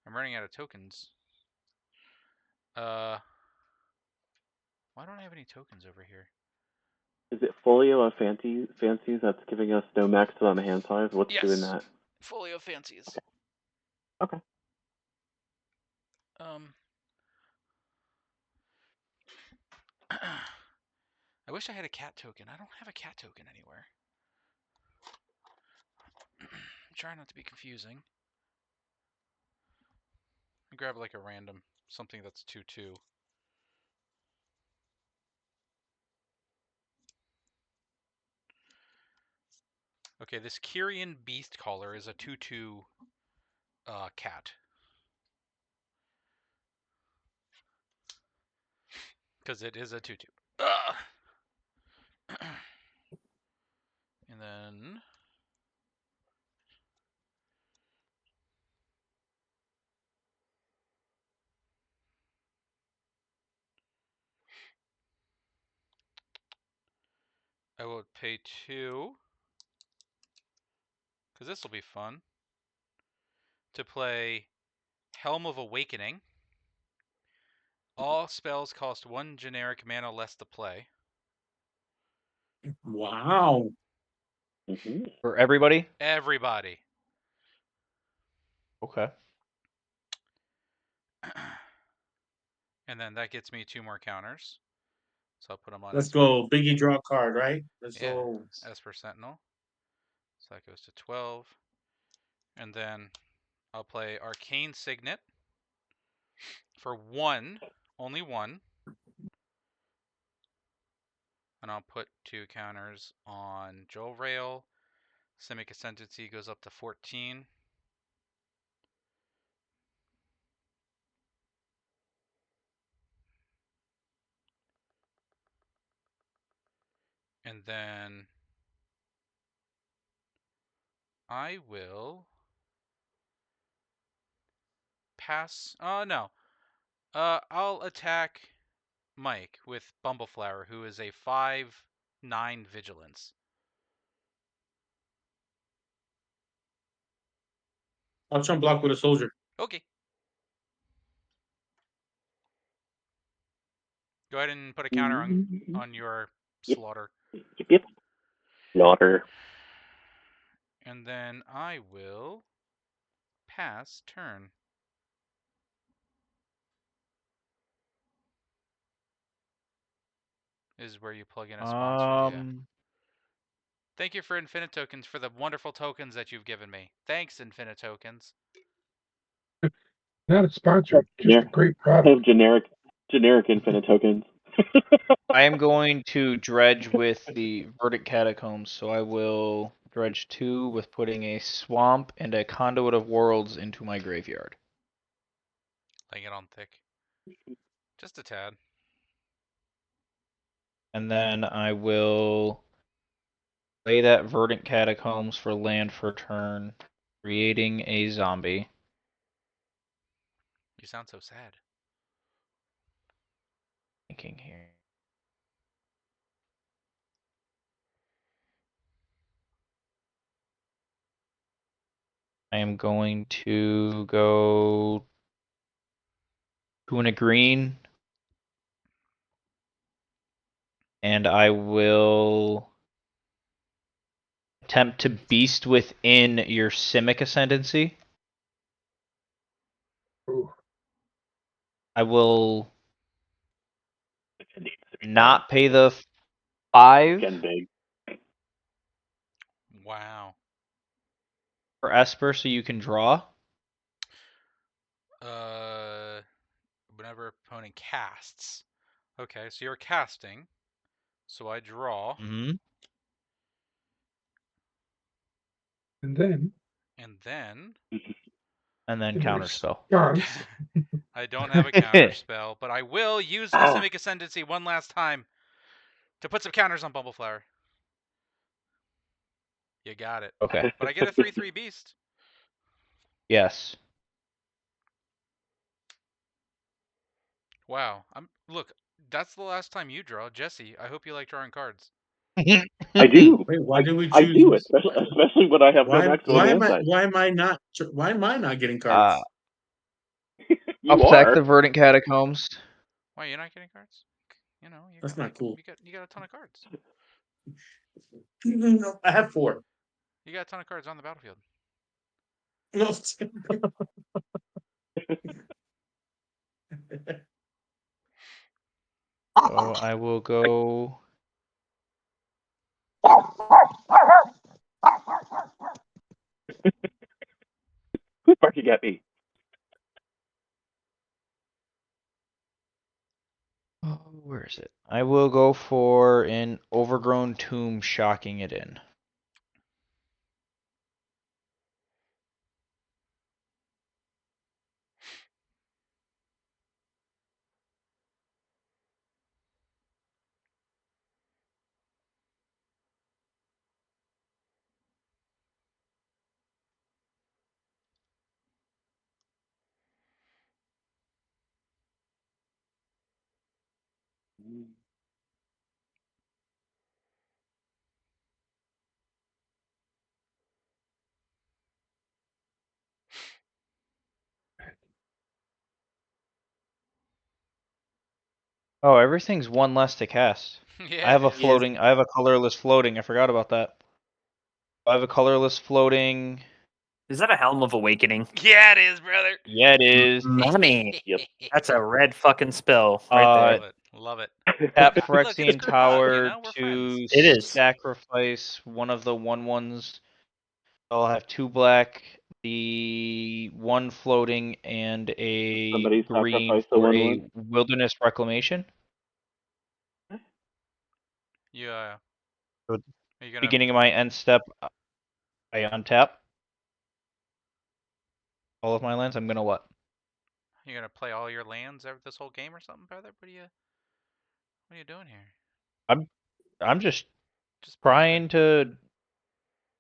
I'm running out of tokens. Why don't I have any tokens over here? Is it Folio of Fancies that's giving us no maximum hand size? What's Yes. doing that? Folio Fancies. Okay. I wish I had a cat token. I don't have a cat token anywhere. I'm trying not to be confusing. I'll grab like a random something that's 2/2. Okay, this Kyrian Beast Caller is a 2/2 cat. Because it is a 2/2. And then I will pay 2, because this will be fun, to play Helm of Awakening. All spells cost 1 generic mana less to play. Wow. Mm-hmm. For everybody? Everybody. Okay. And then that gets me 2 more counters. So I'll put them on. Let's go. Biggie draw a card, right? Let's Yeah, go. Esper Sentinel. So that goes to 12. And then I'll play Arcane Signet for 1, only 1. And I'll put 2 counters on Joel Rail. Simic Ascendancy goes up to 14. And then I will pass. Oh, no. I'll attack Mike with Bumbleflower, who is a 5/9 Vigilance. I'll chump block with a soldier. Okay. Go ahead and put a counter on your slaughter. Yep. Slaughter. And then I will pass turn. Is where you plug in a sponsor. Yeah. Thank you for Infinite Tokens for the wonderful tokens that you've given me. Thanks, Infinite Tokens. Not a sponsor, just a great product. Generic Infinite Tokens. I am going to dredge with the Verdict Catacombs, so I will dredge 2 with putting a Swamp and a Conduit of Worlds into my graveyard. Laying it on thick. Just a tad. And then I will play that Verdant Catacombs for land for turn, creating a zombie. You sound so sad. Thinking here. I am going to go 2 and a green. And I will attempt to beast within your Simic Ascendancy. Ooh. I will It needs to be not pay the 5 Gen big. Wow. for Esper so you can draw. Whenever opponent casts. Okay, so you're casting. So I draw, Mm-hmm. And then and then And then counterspell. Guns. I don't have a counter spell, but I will use my Simic Ascendancy one last time to put some counters on Bumbleflower. You got it. Okay. But I get a 3/3 beast. Yes. Wow. Look, that's the last time you draw, Jesse. I hope you like drawing cards. I do. Wait, why did we I choose? do, especially when I have no maximum Why hand size. why am I not getting cards? You Effect are. the Verdant Catacombs. Why you're not getting cards? You know, That's not cool. You got a ton of cards. I have 4. You got a ton of cards on the battlefield. No. So I will go. Who's barking at me? Oh, where is it? I will go for an Overgrown Tomb, shocking it in. Oh, everything's one less to cast. Yeah, I have a it is. floating. I have a colorless floating. I forgot about that. I have a colorless floating. Is that a Helm of Awakening? Yeah, it is, brother. Yeah, it is. Money. Yep. That's a red fucking spell right there. Love it. Tap Look, it's Phyrexian group hug, you Tower know? We're to It is. sacrifice one of the 1/1s. I'll have 2 black, the 1 floating, and a Somebody green sacrifice the for a 1/1. Wilderness Reclamation. Yeah. So Are you gonna beginning of my end step, I untap all of my lands. I'm gonna what? play all your lands over this whole game or something, brother? What are you doing here? I'm just Just trying vibing. to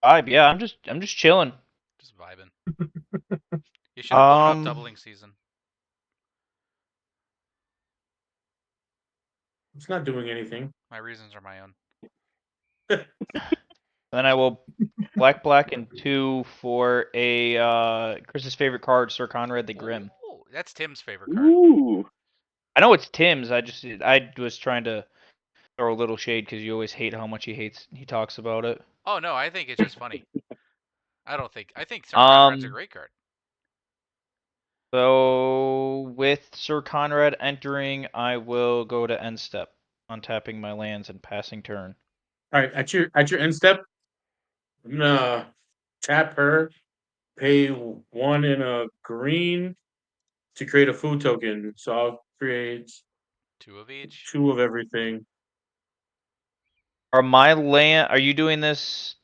vibe. Yeah, I'm just chilling. Just vibing. You should have blown up Um, doubling season. It's not doing anything. My reasons are my own. Then I will black and 2 for a Chris's favorite card, Sir Conrad the Grim. Ooh, that's Tim's favorite card. Ooh. I know it's Tim's. I was trying to throw a little shade because you always hate how much he talks about it. Oh no, I think it's just funny. I think Sir Conrad's a great card. So with Sir Conrad entering, I will go to end step, untapping my lands and passing turn. All right, at your end step, I'm gonna tap her, pay 1 in a green to create a food token. So I'll create 2 of each. 2 of everything. Are you doing this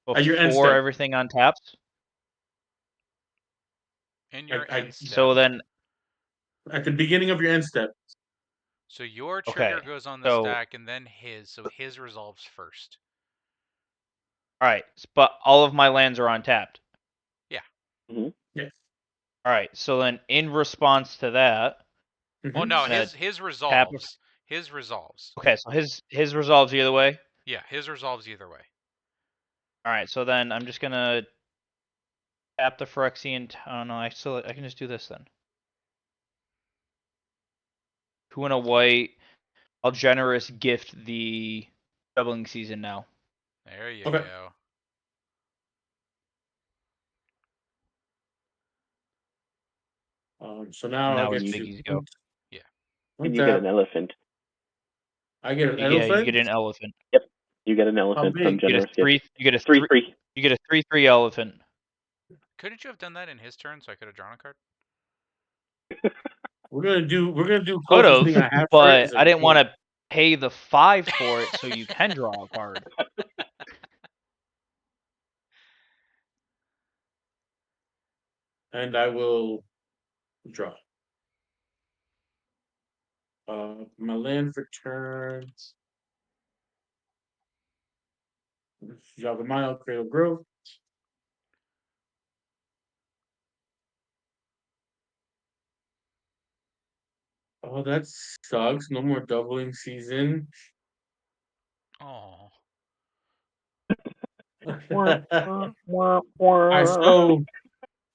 At your end before step. everything untaps? In your end step. So then, At the beginning of your end step. So your okay. trigger goes on the So, stack and then his, so his resolves first. all right, but all of my lands are untapped. Yeah. Mm-hmm. Yes. All right. So then, in response to that, Oh no, gonna his resolves. His resolves. okay. So his resolves either way. Yeah, his resolves either way. All right. So then I'm just gonna tap the Phyrexian. Oh no, I can just do this then. 2 and a white. I'll generous gift the doubling season now. There you Okay. go. So now Now I it's get you. Biggie's go. Yeah. And you get an elephant. I get an Yeah, elephant. you get an elephant. Yep. You get an elephant big? from You get a generous gift. 3. You get a 3/3. 3. You get a 3/3 elephant. Couldn't you have done that in his turn so I could have drawn a card? We're gonna do Could closest thing I have, have for it is but a I didn't want king. to pay the 5 for it, so you can draw a card. And I will draw. My land for turn. Javamile, Cradle Grove. Oh, that sucks. No more doubling season. Oh. Alright, so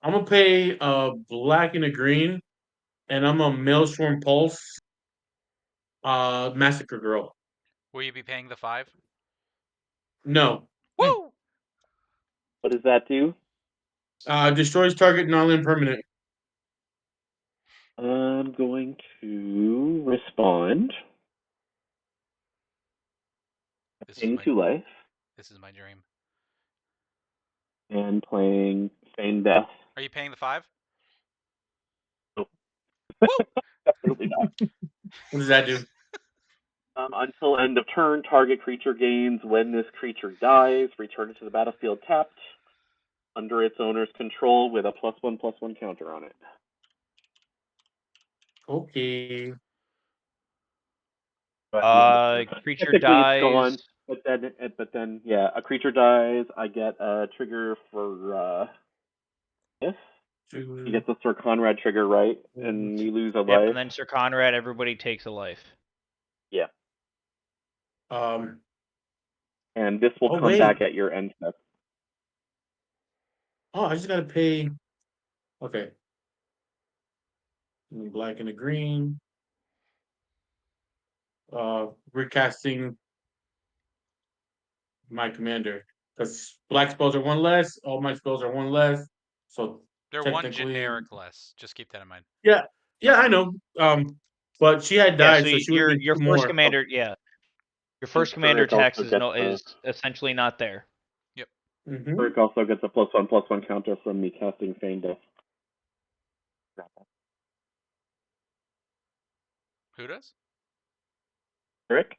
I'm gonna pay a black and a green, and I'm a Maelstrom Pulse. Massacre Girl. Will you be paying the 5? No. Woo! What does that do? Destroys target non-land permanent. I'm going to respond. Paying 2 life. This is my dream. And playing Feign Death. Are you paying the 5? Nope. Woo! Absolutely not. What does that do? Until end of turn, target creature gains. When this creature dies, return it to the battlefield tapped under its owner's control with a +1/+1 counter on it. Okay. Creature Technically, dies. it's gone, but then, yeah, a creature dies. I get a trigger for this. You get the Sir Conrad trigger, right? And you lose a Yep, life. and then Sir Conrad, everybody takes a life. Yeah. And this will Oh, come wait. back at your end step. Oh, I just gotta pay. Okay. Black and a green. Recasting my commander. Because black spells are 1 less, all my spells are 1 less. So They're technically, 1 generic less. Just keep that in mind. Yeah, I know. But she had Yeah, died, so so she would your have been 2 first more. commander, yeah. Your first commander Turek also text is gets is essentially not there. Yep. Turek also gets a +1/+1 counter from me casting Feign Death. Who does? Turek?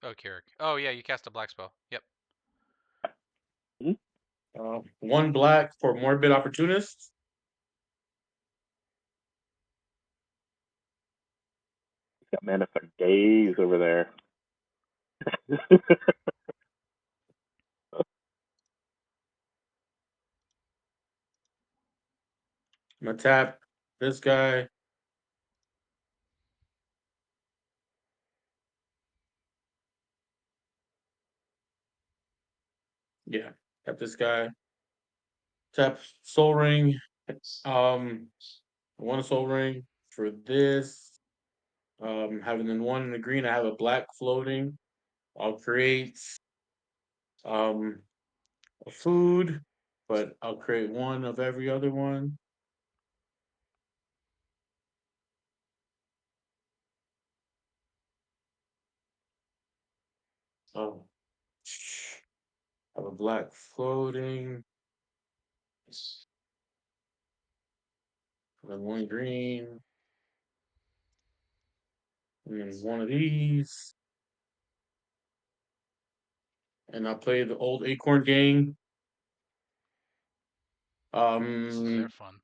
Oh, Kirik. Oh, yeah, you cast a black spell. Yep. 1 black for Morbid Opportunist. He's got mana for days over there. I'm gonna tap this guy. Yeah, tap this guy. Tap Soul Ring. I want a Soul Ring for this. Having then 1 in the green, I have a black floating. I'll create a food, but I'll create 1 of every other one. Oh, I have a black floating. And then 1 green. And then 1 of these. And I'll play the old Acorn Gang. They're fun.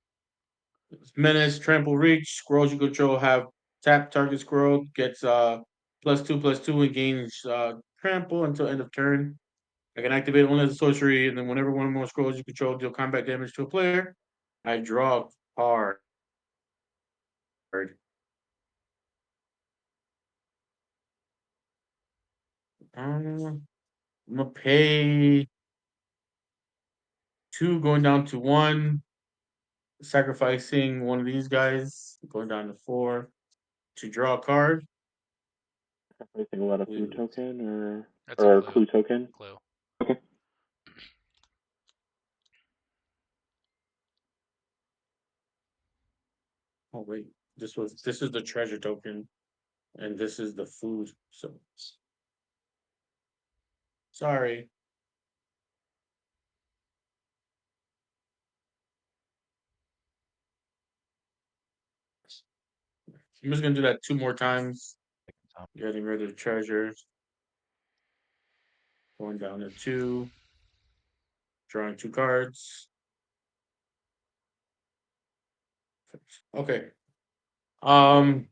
Menace, Trample Reach, squirrels you control have tap target squirrel, gets +2/+2 and gains trample until end of turn. I can activate only as a sorcery, and then whenever 1 or more squirrels you control deal combat damage to a player, I draw a card. I'm gonna pay 2, going down to 1, sacrificing 1 of these guys, going down to 4 to draw a card. Sacrificing a lot of food token That's or a clue. clue token? Clue. Okay. Oh wait, this is the treasure token, and this is the food. So sorry. I'm just gonna do that 2 more times. Getting rid of the treasures. Going down to 2. Drawing 2 cards. Okay. I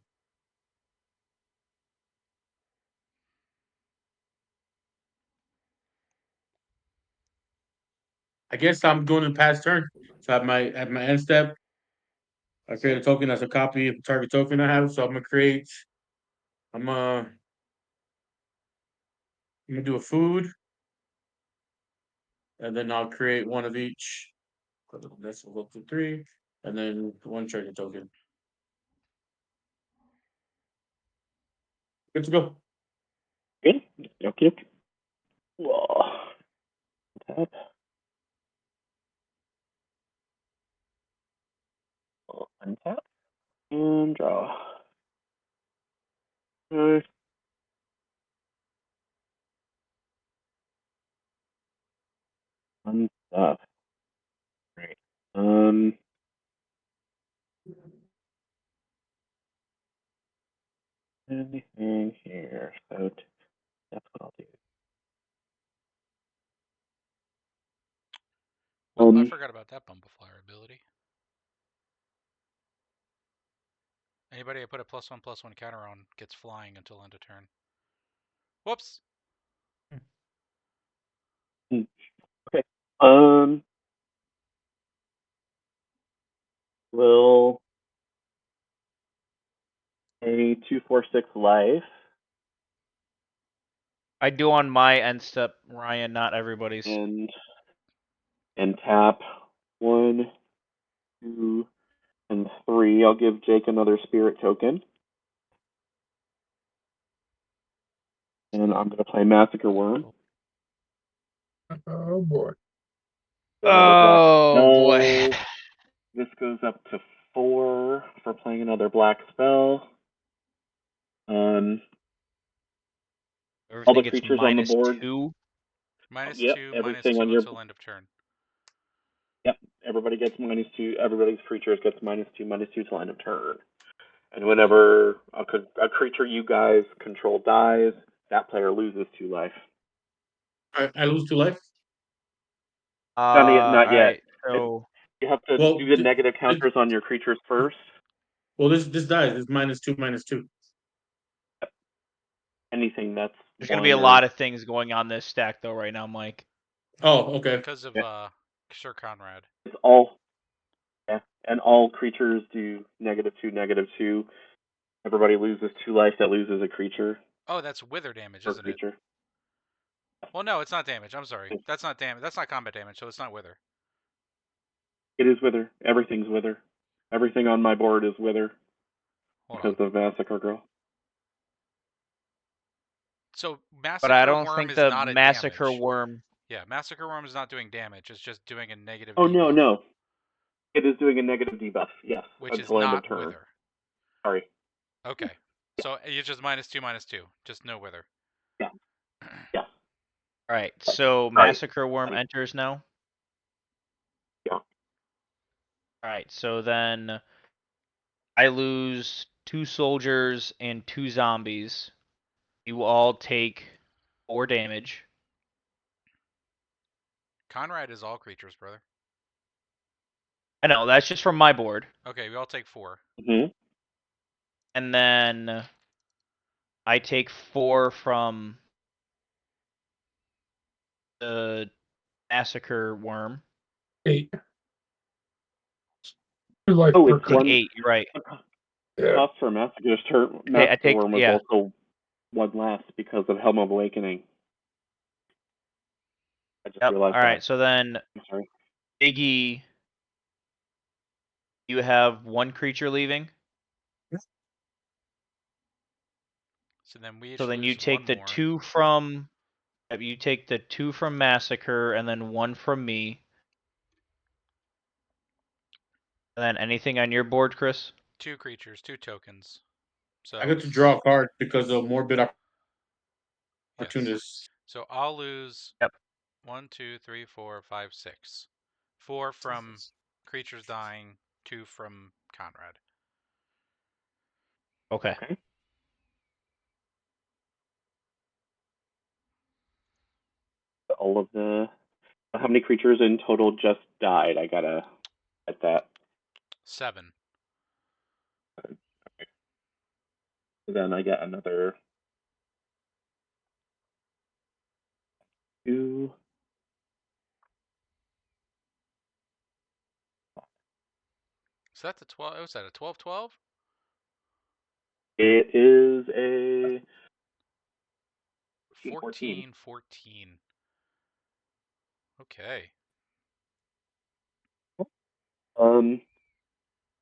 guess I'm doing the past turn. So at my end step, I create a token that's a copy of the target token I have. So I'm gonna do a food, and then I'll create one of each. This will go to 3, and then 1 treasure token. Good to go. Good. Okay. Whoa. Tap. Untap. And draw. Okay. Fun stuff. Great. Anything here? So that's what I'll do. Well, I forgot about that Bumbleflower ability. Anybody I put a +1/+1 counter on gets flying until end of turn. Whoops. Okay. Will a 2/4/6 life I do on my end step, Ryan, not everybody's. and tap 1, 2, and 3. I'll give Jake another spirit token. And I'm gonna play Massacre Worm. Oh boy. Oh boy. This goes up to 4 for playing another black spell. All the Everything gets creatures on the board. -2. Yep, -2, everything -2 on your. until end of turn. Yep, everybody gets -2. Everybody's creatures gets -2 till end of turn. And whenever a creature you guys control dies, that player loses 2 life. I lose 2 life. Not yet. Alright, so You have to Well, do the negative counters on your creatures first. Well, this dies. It's -2/-2. Anything that's there's gonna be a lot of things going on this stack though right now, Mike. Oh, okay. Because of Sir Conrad. It's all. Yeah, and all creatures do -2/-2. Everybody loses 2 life that loses a creature. Oh, that's wither damage, Per isn't it? creature. Well, no, it's not damage. I'm sorry. That's not damage. That's not combat damage, so it's not wither. It is wither. Everything's wither. Everything on my board is wither. Hold Because on. of Massacre Girl. So Massacre But I don't Worm think is the not a Massacre damage. Worm. Yeah, Massacre Worm is not doing damage. It's just doing a negative Oh, debuff. no. It is doing a negative debuff, yes. Which is until end of not turn. wither. Sorry. Okay. So it's just -2/-2. Just no wither. Yeah. Alright, so Massacre Worm enters now? Yeah. Alright, so then I lose 2 soldiers and 2 zombies. You all take 4 damage. Conrad is all creatures, brother. I know, that's just from my board. Okay, we all take 4. Mm-hmm. And then I take 4 from the Massacre Worm. 8. 2 life Oh, per it's Take one. 8, you're right. Yeah. Cost for Massacre I take- Worm was yeah. also 1 less because of Helm of Awakening. I just Yep. realized Alright, that. so then I'm sorry. Iggy, you have 1 creature leaving. So then we each So then you lose take 1 the more. 2 from you take the 2 from Massacre and then 1 from me. And then anything on your board, Chris? 2 creatures, 2 tokens. So I get to draw a card because of morbid yes. opportunist. So I'll lose. Yep. 1, 2, 3, 4, 5, 6. 4 from creatures dying. 2 from Conrad. Okay. Okay. All of the. How many creatures in total just died? I gotta get that. 7. Then I get another 2. So that's a 12. Was that a 12-12? It is a 14. 14. Okay. And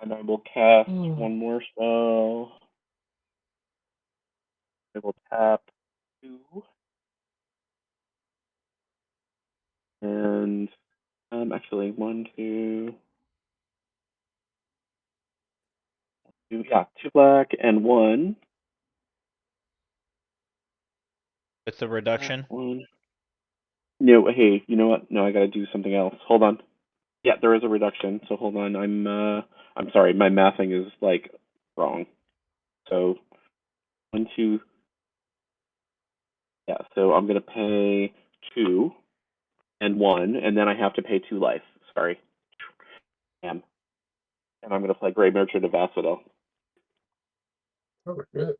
I will cast one more spell. I will tap 2. And actually 1, 2. Yeah, 2 black and 1. With the reduction. 1. No, hey, you know what? No, I gotta do something else. Hold on. Yeah, there is a reduction. So hold on. I'm sorry. My mathing is like wrong. So 1, 2. Yeah. So I'm gonna pay 2 and 1, and then I have to pay 2 life. Sorry. Damn. And I'm gonna play Grey Merchant of Asphodel. Oh, good.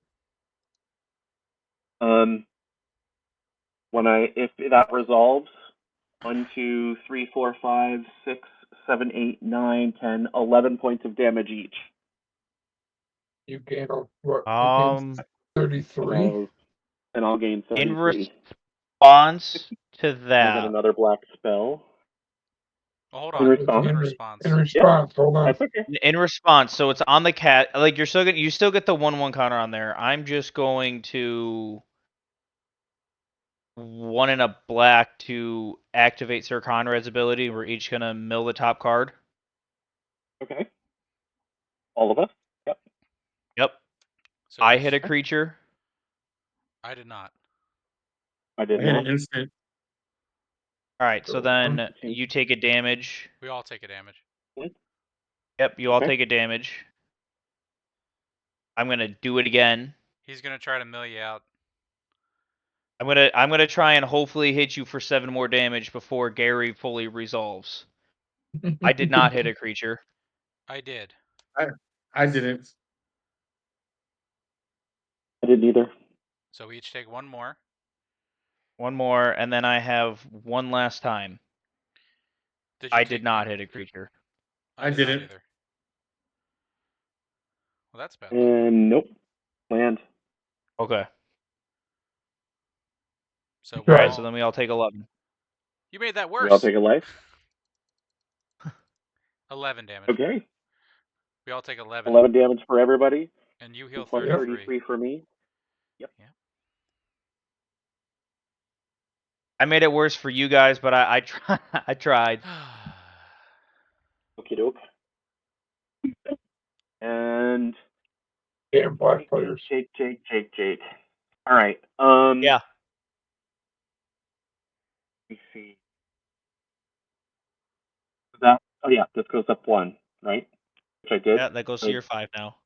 If that resolves, 1, 2, 3, 4, 5, 6, 7, 8, 9, 10, 11 points of damage each. You gain what? You gain 33. And I'll gain 33. In response to I get that, another black spell. Oh, hold In on. response? In response. In response, hold on. That's okay. in response, so it's on the cat. Like you still get the 1/1 counter on there. I'm just going to 1 and a black to activate Sir Conrad's ability. We're each gonna mill the top card. Okay. All of us? Yep. Yep. So I yes, hit a creature. I did not. I I did hit not. an instant. All right, so So then 1, 2, you take a damage. We all take a damage. Yep, you all Okay. take a damage. I'm gonna do it again. He's gonna try to mill you out. I'm gonna try and hopefully hit you for 7 more damage before Gary fully resolves. I did not hit a creature. I did. I didn't. I didn't either. So we each take 1 more. 1 more, and then I have 1 last time. Did you I take did not hit a creature. I did not didn't. either. Well, that's bad luck. And nope. Land. Okay. So All we're right, all. so then we all take 11. You made that We all worse. take a life. 11 damage. Okay. We all take 11. 11 damage for everybody. And you heal Plus 33. 33 for me. Yep. Yeah. I made it worse for you guys, but I tried. Okie doke. And Damn black players. Jake. All right. Yeah. Let me see. That. Oh yeah, this goes up 1, right? Which I did. Yeah, that goes to your 5 now.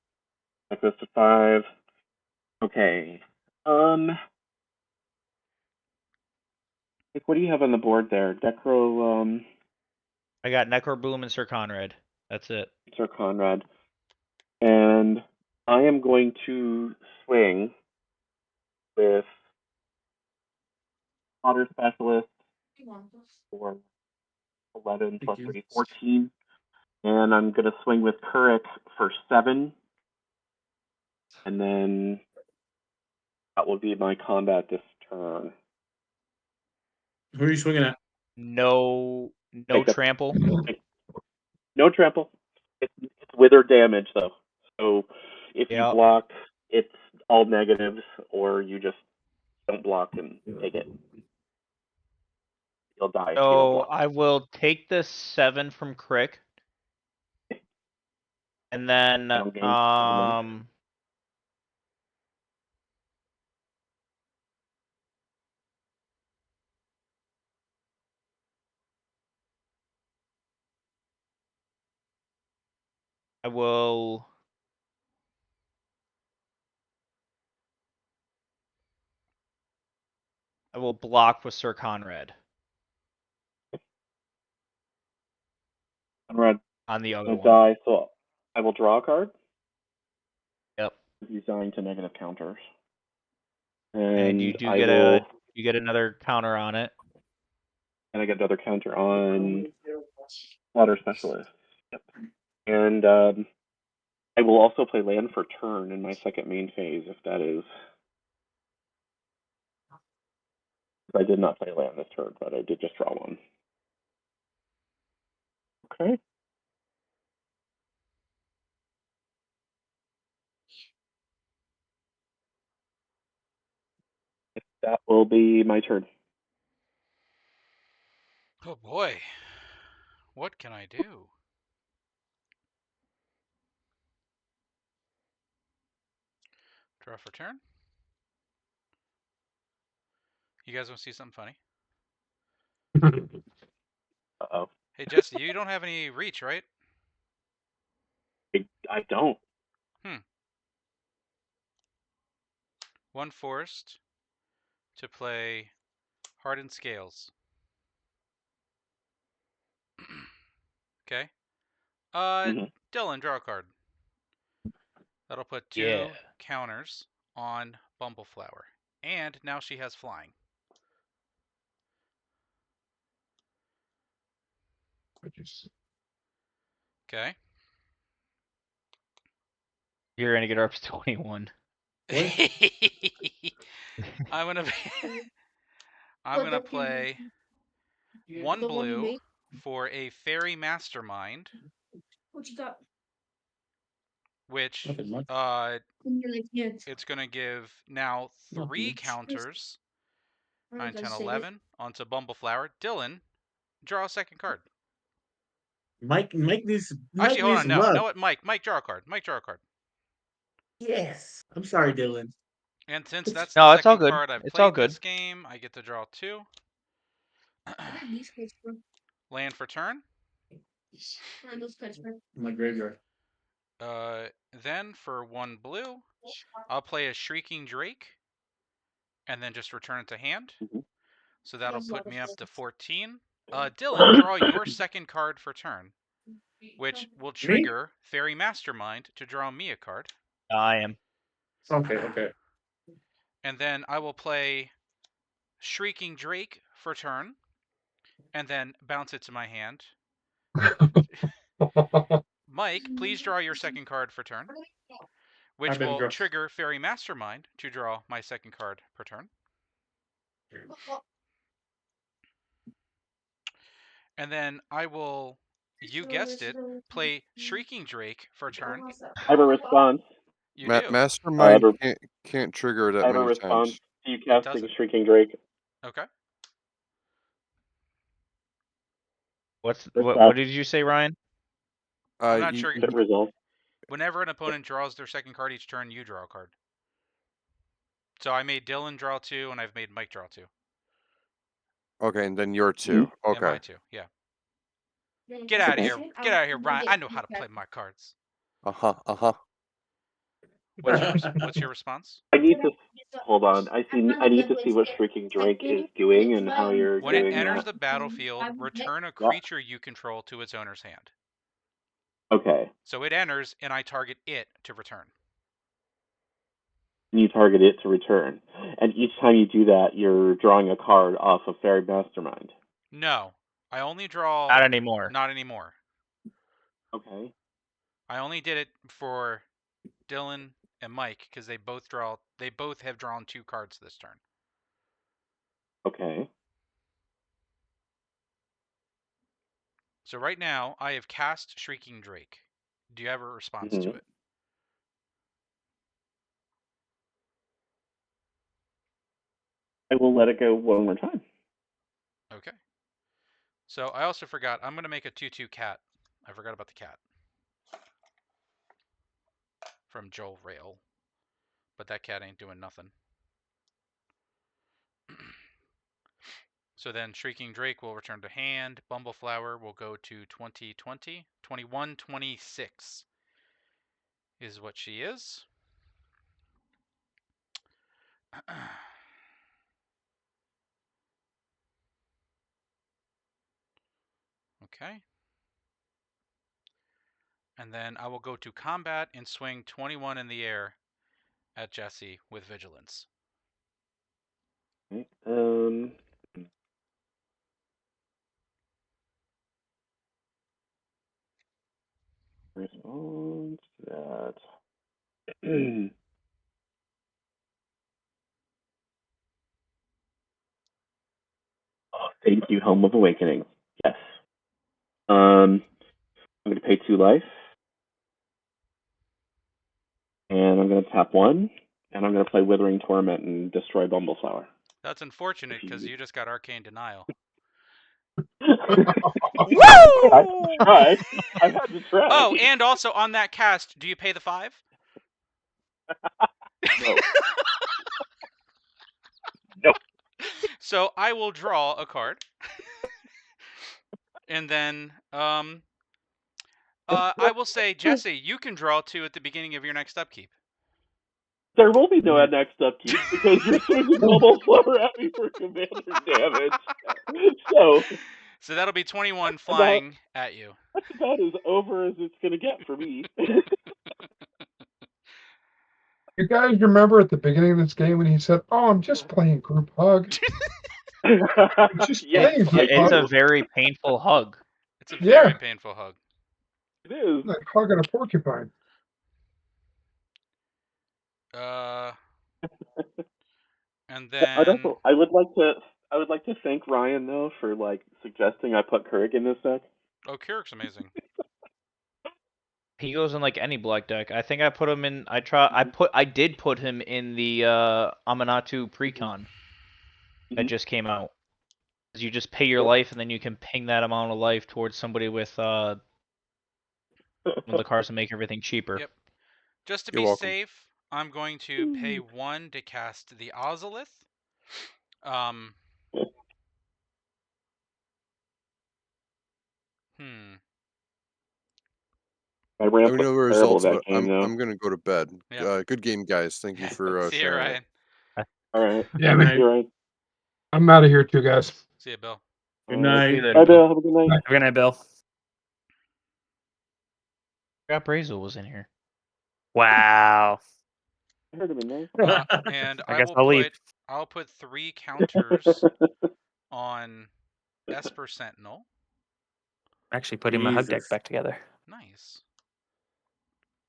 That goes to 5. Okay. Like, what do you have on the board there? Decro, I got Necrobloom and Sir Conrad. That's it. Sir Conrad. And I am going to swing with Otter Specialist for 11 plus 3, 14. And I'm going to swing with Kurik for 7. And then that will be my combat this turn. Who are you swinging at? No Jacob. trample. No trample. It's wither damage, though. So if you Yep. block, it's all negatives, or you just don't block and take it. You'll die if you don't So block. I will take the 7 from Crick. And then Final game, gentlemen. I will block with Sir Conrad Conrad on the other gonna one. die, so I will draw a card. Yep. He's dying to negative counters. And you do I get will, you get another counter on it. and I get another counter on Water Specialist. Yep. And I will also play land for turn in my second main phase, if that is. I did not play land this turn, but I did just draw one. Okay. That will be my turn. Oh boy. What can I do? Draw for turn. You guys want to see something funny? Uh-oh. Hey, Jesse, you don't have any reach, right? I don't. One forced to play Hardened Scales. Okay. Dylan, draw a card. That'll put 2 counters on Bumbleflower. And now she has flying. Okay. You're gonna get her up to 21. I'm gonna play 1 blue for a Fairy Mastermind. What you got? Which it's gonna give now 3 counters. 9, 10, 11 onto Bumbleflower. Dylan, draw a second card. Mike needs Actually, hold on. No, love. know what? Mike, draw a card. Mike, draw a card. Yes. I'm sorry, Dylan. And since that's No, the it's all second good. card I've It's all played good. this game, I get to draw 2. Land for turn. My graveyard. Then for 1 blue, I'll play a Shrieking Drake, and then just return it to hand. So that'll put me up to 14. Dylan, draw your second card for turn, which will trigger Fairy Mastermind to draw me a card. I am. Okay. And then I will play Shrieking Drake for turn, and then bounce it to my hand. Mike, please draw your second card for turn, which will trigger Fairy Mastermind to draw my second card per turn. And then I will, you guessed it, play Shrieking Drake for turn. I have a response. You do. Mastermind can't trigger I that have a many response times. to you casting Shrieking Drake. Okay. What did you say, Ryan? I'm not sure. Result. Whenever an opponent draws their second card each turn, you draw a card. So I made Dylan draw 2, and I've made Mike draw 2. Okay, and then your 2. Okay. And my 2, yeah. Get out of here. Get out of here, Ryan. I know how to play my cards. What's your response? I need to hold on. I need to see what Shrieking Drake is doing and how you're when doing it enters that. the battlefield, return a creature you control to its owner's hand. Okay. So it enters, and I target it to return. You target it to return. And each time you do that, you're drawing a card off of Fairy Mastermind. No. I only draw... Not anymore. Not anymore. Okay. I only did it for Dylan and Mike, because they both have drawn 2 cards this turn. Okay. So right now, I have cast Shrieking Drake. Do you have a response to it? I will let it go one more time. Okay. So I also forgot, I'm going to make a 2/2 cat. I forgot about the cat. from Joel Rail. But that cat ain't doing nothing. So then Shrieking Drake will return to hand. Bumbleflower will go to 2020. 2126 is what she is. Okay. And then I will go to combat and swing 21 in the air at Jesse with Vigilance. Okay. Response to that. Oh, thank you, Helm of Awakening. Yes. I'm going to pay 2 life. And I'm going to tap 1. And I'm going to play Withering Torment and destroy Bumbleflower. That's unfortunate because you just got Arcane Denial. Woo! I had to try. Oh, and also on that cast, do you pay the 5? No. No. So I will draw a card. And then I will say, Jesse, you can draw 2 at the beginning of your next upkeep. There will be no next upkeep because you're swinging Bumbleflower at me for commander damage. So that'll be 21 flying at you. That's about as over as it's going to get for me. You guys remember at the beginning of this game when he said, "Oh, I'm just playing group hug." Just yes, playing. It's a very painful hug. It's a very painful hug. It is. Like hugging a porcupine. And then I would like to thank Ryan though for suggesting I put Kurg in this deck. Oh, Kurg's amazing. He goes in like any black deck. I think I put him in. I did put him in the Amanatu Precon that just came out. You just pay your life and then you can ping that amount of life towards somebody with one of the cards to make everything cheaper. Yep. Just to be safe, I'm going to pay 1 to cast the Ozolith. I ran know the terrible results, that but game though. I'm gonna go to bed. Yeah. Good game, guys. Thank you for See you, sharing Ryan. it. All right. Yeah, See you, Ryan. I'm out of here too, guys. See you, Bill. Good night. Bye, Bill. Have a good night. Have a good night, Bill. I forgot Brazel was in here. Wow. I heard him in there. And I guess I'll leave. I'll put 3 counters on Esper Sentinel. Actually putting my hug deck Jesus. back together. Nice.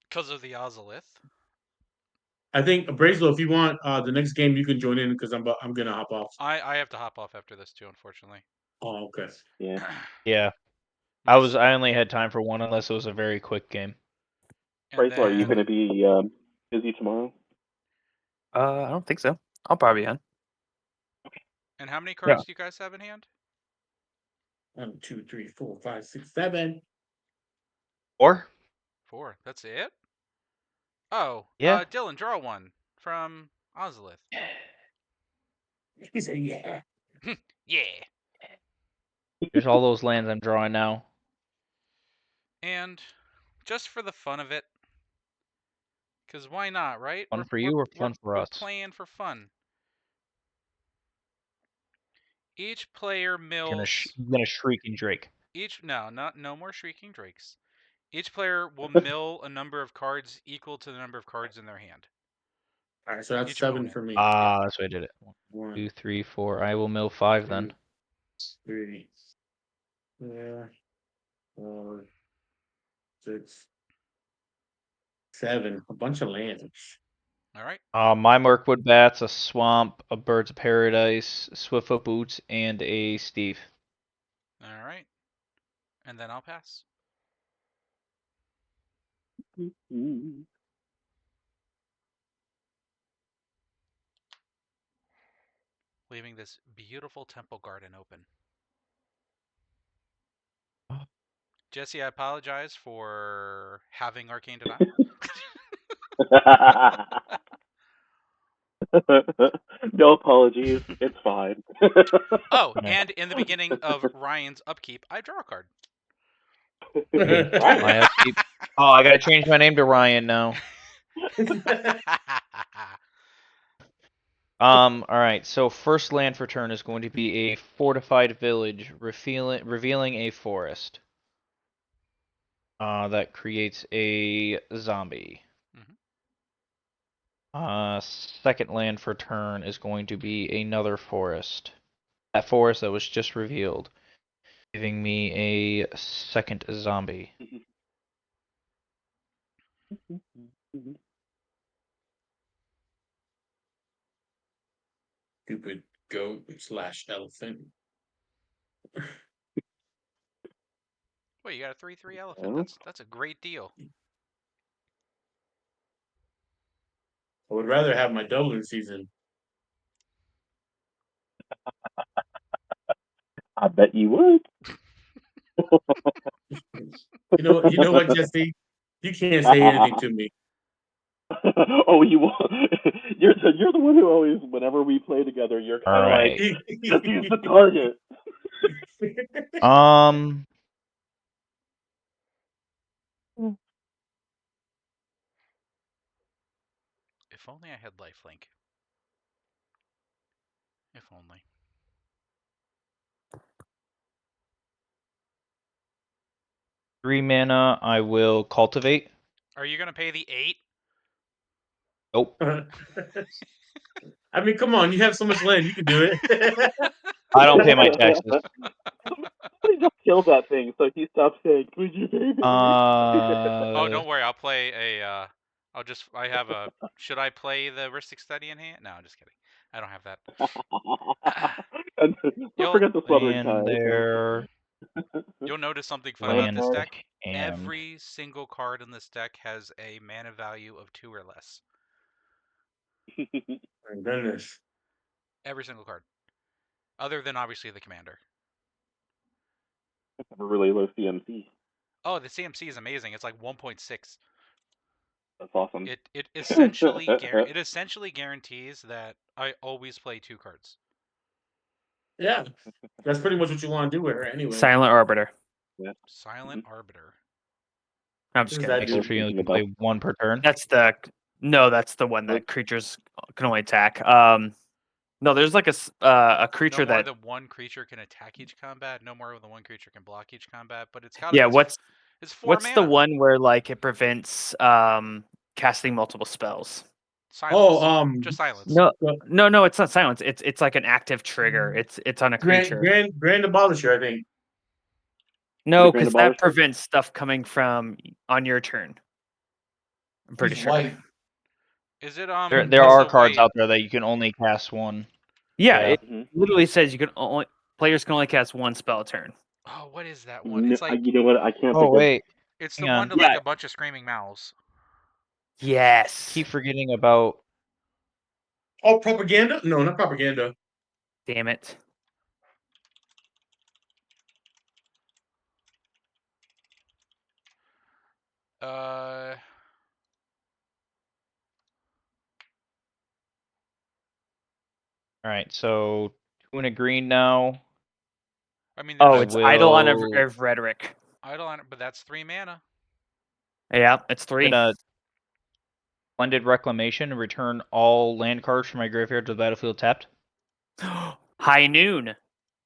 Because of the Ozolith. I think Brazel, if you want the next game, you can join in because I'm gonna hop off. I have to hop off after this too, unfortunately. Oh, okay. Yeah. Yeah. I only had time for one unless it was a very quick game. Brazel, are you going to be busy tomorrow? I don't think so. I'll probably be on. And how many cards do you guys have in hand? 1, 2, 3, 4, 5, 6, 7. 4? 4. That's it? Oh, yeah. Dylan, draw 1 from Ozolith. He said, yeah. Yeah. There's all those lands I'm drawing now. And just for the fun of it, because why not, right? Fun for you or fun for us? We're playing for fun. Each player mills. Gonna Shrieking Drake. No more Shrieking Drakes. Each player will mill a number of cards equal to the number of cards in their hand. All right, so that's Each 7 opponent. for me. That's why I did it. 1, 2, 3, 4. I will mill 5 then. 3, 4, 6, 7. A bunch of lands. All right. My Mirkwood Bats, a Swamp, a Birds of Paradise, Swiftfoot Boots, and a Steve. All right. And then I'll pass. Leaving this beautiful temple garden open. Jesse, I apologize for having Arcane Denial. No apologies. It's fine. Oh, Yeah. and in the beginning of Ryan's upkeep, I draw a card. Ryan. My upkeep. Oh, I gotta change my name to Ryan now. All right. So first land for turn is going to be a fortified village, revealing a forest. That creates a zombie. Second land for turn is going to be another forest. That forest that was just revealed, giving me a second zombie. Stupid goat/elephant. Wait, you got a 3/3 elephant? That's a great deal. I would rather have my Dublin season. I bet you would. You know what, Jesse? You can't say anything to me. Oh, you won't. You're the one who always, whenever we play together, you're kind of Alright. like, just use the target. If only I had lifelink. If only. Three mana, I will cultivate. Are you gonna pay the 8? Nope. I mean, come on, you have so much land, you can do it. I don't pay my taxes. He just killed that thing, so he stopped saying, "Would you pay me?" Oh, don't Uh, worry. I'll play a. I have a. Should I play the Ristic Study in hand? No, I'm just kidding. I don't have that. And don't forget the Smothering land Tide. there. You'll notice something fun about Land this deck. and Every single card in this deck has a mana value of 2 or less. My goodness. Every single card. Other than obviously the commander. Have a really low CMC. Oh, the CMC is amazing. It's like 1.6. That's awesome. It essentially guarantees that I always play 2 cards. Yeah, that's pretty much what you want to do with her anyway. Silent Arbiter. Yeah. Silent Arbiter. I'm just What does kidding. that extra do? for you only can play one per turn. That's the that's the one that creatures can only attack. No, there's like a creature No more that than one creature can attack each combat. No more than one creature can block each combat. But it's got yeah. it's 4 What's the mana. one where like it prevents casting multiple spells? Silence. Just silence. No, it's not silence. It's like an active trigger. It's on a creature. Grand Abolisher, I think. No, Grand because that Abolisher? prevents stuff coming from on your turn. I'm pretty He's sure. white. Is it There what's are the cards white? out there that you can only cast one. Yeah, Yeah. it literally says players can only cast one spell a turn. Oh, what is that one? It's like you know what? I can't Oh think of. wait, it's hang the one on. to like a bunch of screaming mouths. Yes. Keep forgetting about. Oh, propaganda? No, not propaganda. Damn it. Uh, All right, so 2 and a green now. I mean, Oh, there's it's Eidolon will- of Rhetoric. Eidolon, but that's 3 mana. Yeah, it's 3. gonna Splendid Reclamation, return all land cards from my graveyard to the battlefield tapped. High Noon.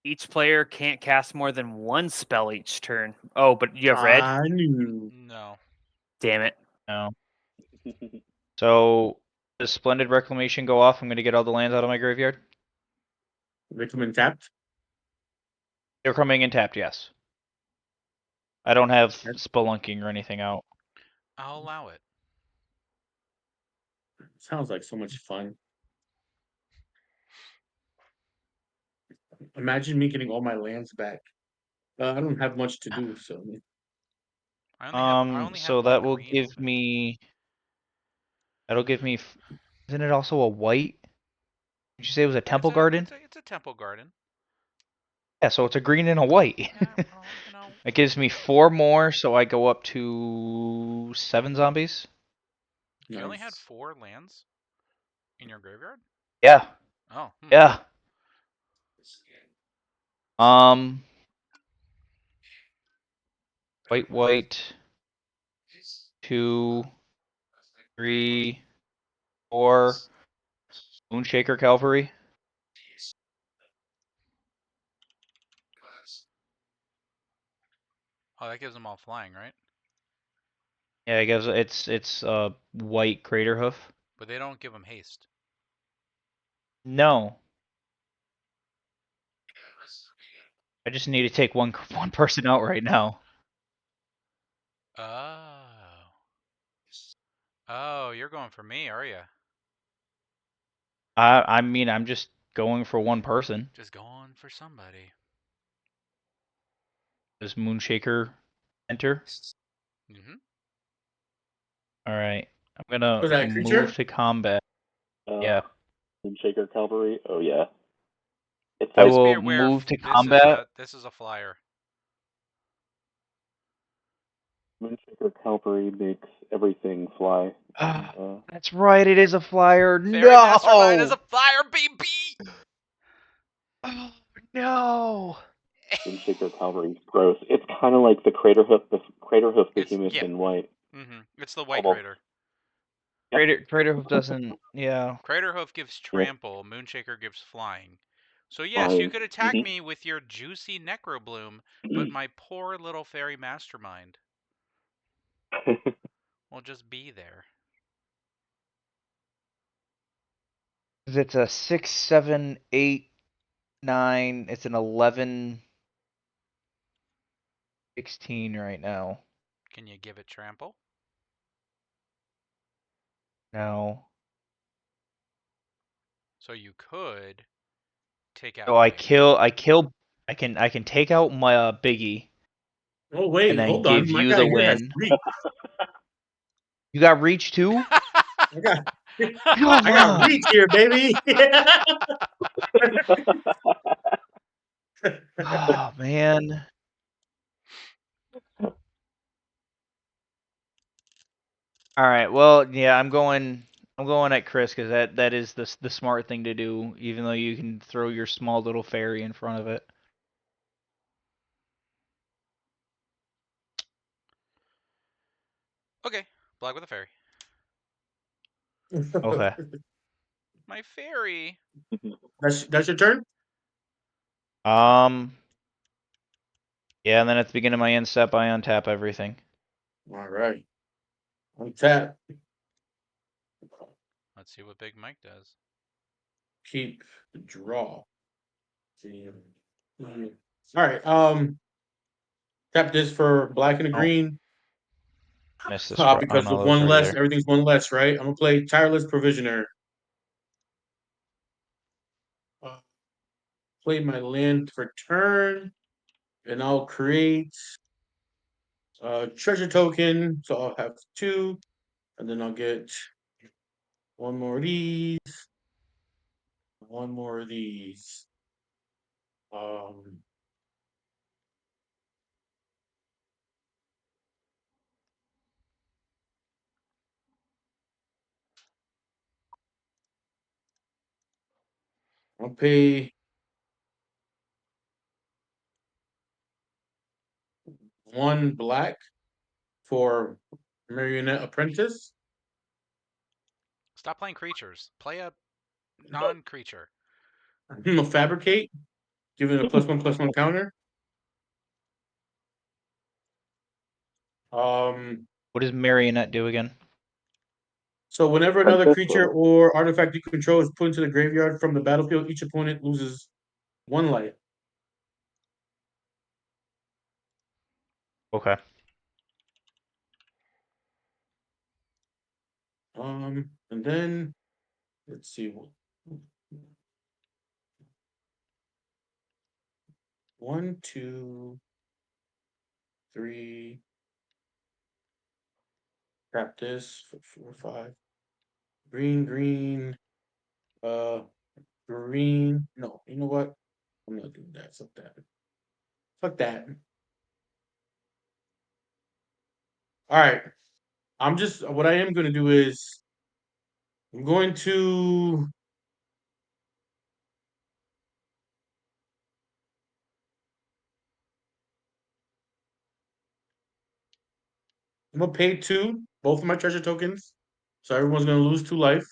Each player can't cast more than one spell each turn. Oh, but you have red? I knew. No. Damn it. No. So does Splendid Reclamation go off? I'm gonna get all the lands out of my graveyard. They come in tapped. They're coming in tapped, yes. I don't have spelunking or anything out. I'll allow it. Sounds like so much fun. Imagine me getting all my lands back. I don't have much to do, so I only So have that one will green give open. me. That'll give me. Isn't it also a white? Did you say it was a Temple Garden? It's a Temple Garden. Yeah, so it's a green and a white. Yeah, well, you know. It gives me 4 more, so I go up to 7 zombies. You only had Nice. 4 lands in your graveyard? Yeah. Oh. Yeah. White. 2, 3, 4. Moonshaker Cavalry. Oh, that gives them all flying, right? Yeah, I guess it's white Crater Hoof. But they don't give them haste. No. I just need to take one person out right now. Oh. Oh, you're going for me, are you? I mean, I'm just going for one person. Just going for somebody. Does Moonshaker enter? Mm-hmm. All right. I'm gonna Was that a creature? move to combat. Yeah. Shaker Cavalry. Oh yeah. It's I like Just be will aware. move to combat. This is a flyer. Moonshaker Cavalry makes everything fly. Ah, And, that's right. It is a flyer. Fairy Mastermind is No. a flyer, baby. Oh, no. Moonshaker Cavalry is gross. It's kind of like the Crater Hoof Behemoth Yeah. in white. Mm-hmm. It's the white Almost. crater. Crater Hoof doesn't. Yeah. Crater Hoof gives Yeah. trample. Moonshaker gives flying. So yes, you Flying. could attack me with your juicy Necrobloom, but my poor little Fairy Mastermind will just be there. It's a 6, 7, 8, 9. It's an 11, 16 right now. Can you give it trample? No. So you could take out So I Big. kill. I can take out my Biggie Oh wait, and then hold on. give My you guy the here has win. reach. You got reach too? I got, Come I got on. reach here, baby. Oh man. All right. Well, yeah, I'm going at Chris because that is the smart thing to do, even though you can throw your small little fairy in front of it. Okay, black with a fairy. Okay. My fairy. That's your turn. Yeah, and then at the beginning of my end step, I untap everything. All right. Untap. Let's see what Big Mike does. Keep the draw. See. All right. Tap this for black and a Oh. green. Missed this. Oh Because no, of that was one already less, there. everything's one less, right? I'm gonna play Tireless Provisioner. Play my land for turn, and I'll create a treasure token. So I'll have 2, and then I'll get one more of these, one more of these. I'll pay 1 black for Marionette Apprentice. Stop playing creatures. Play a non-creature. I'm gonna fabricate, give it a +1/+1 counter. What does Marionette do again? So whenever another Apprentice creature or artifact you control is put into the graveyard from the battlefield, each opponent loses 1 life. Okay. And then let's see. 1, 2, 3. Tap this for 4, 5. Green, green. Green. No, you know what? I'm not doing that. Fuck that. Fuck that. All right. What I am going to do is I'm going to pay 2, both of my treasure tokens, so everyone's going to lose 2 life.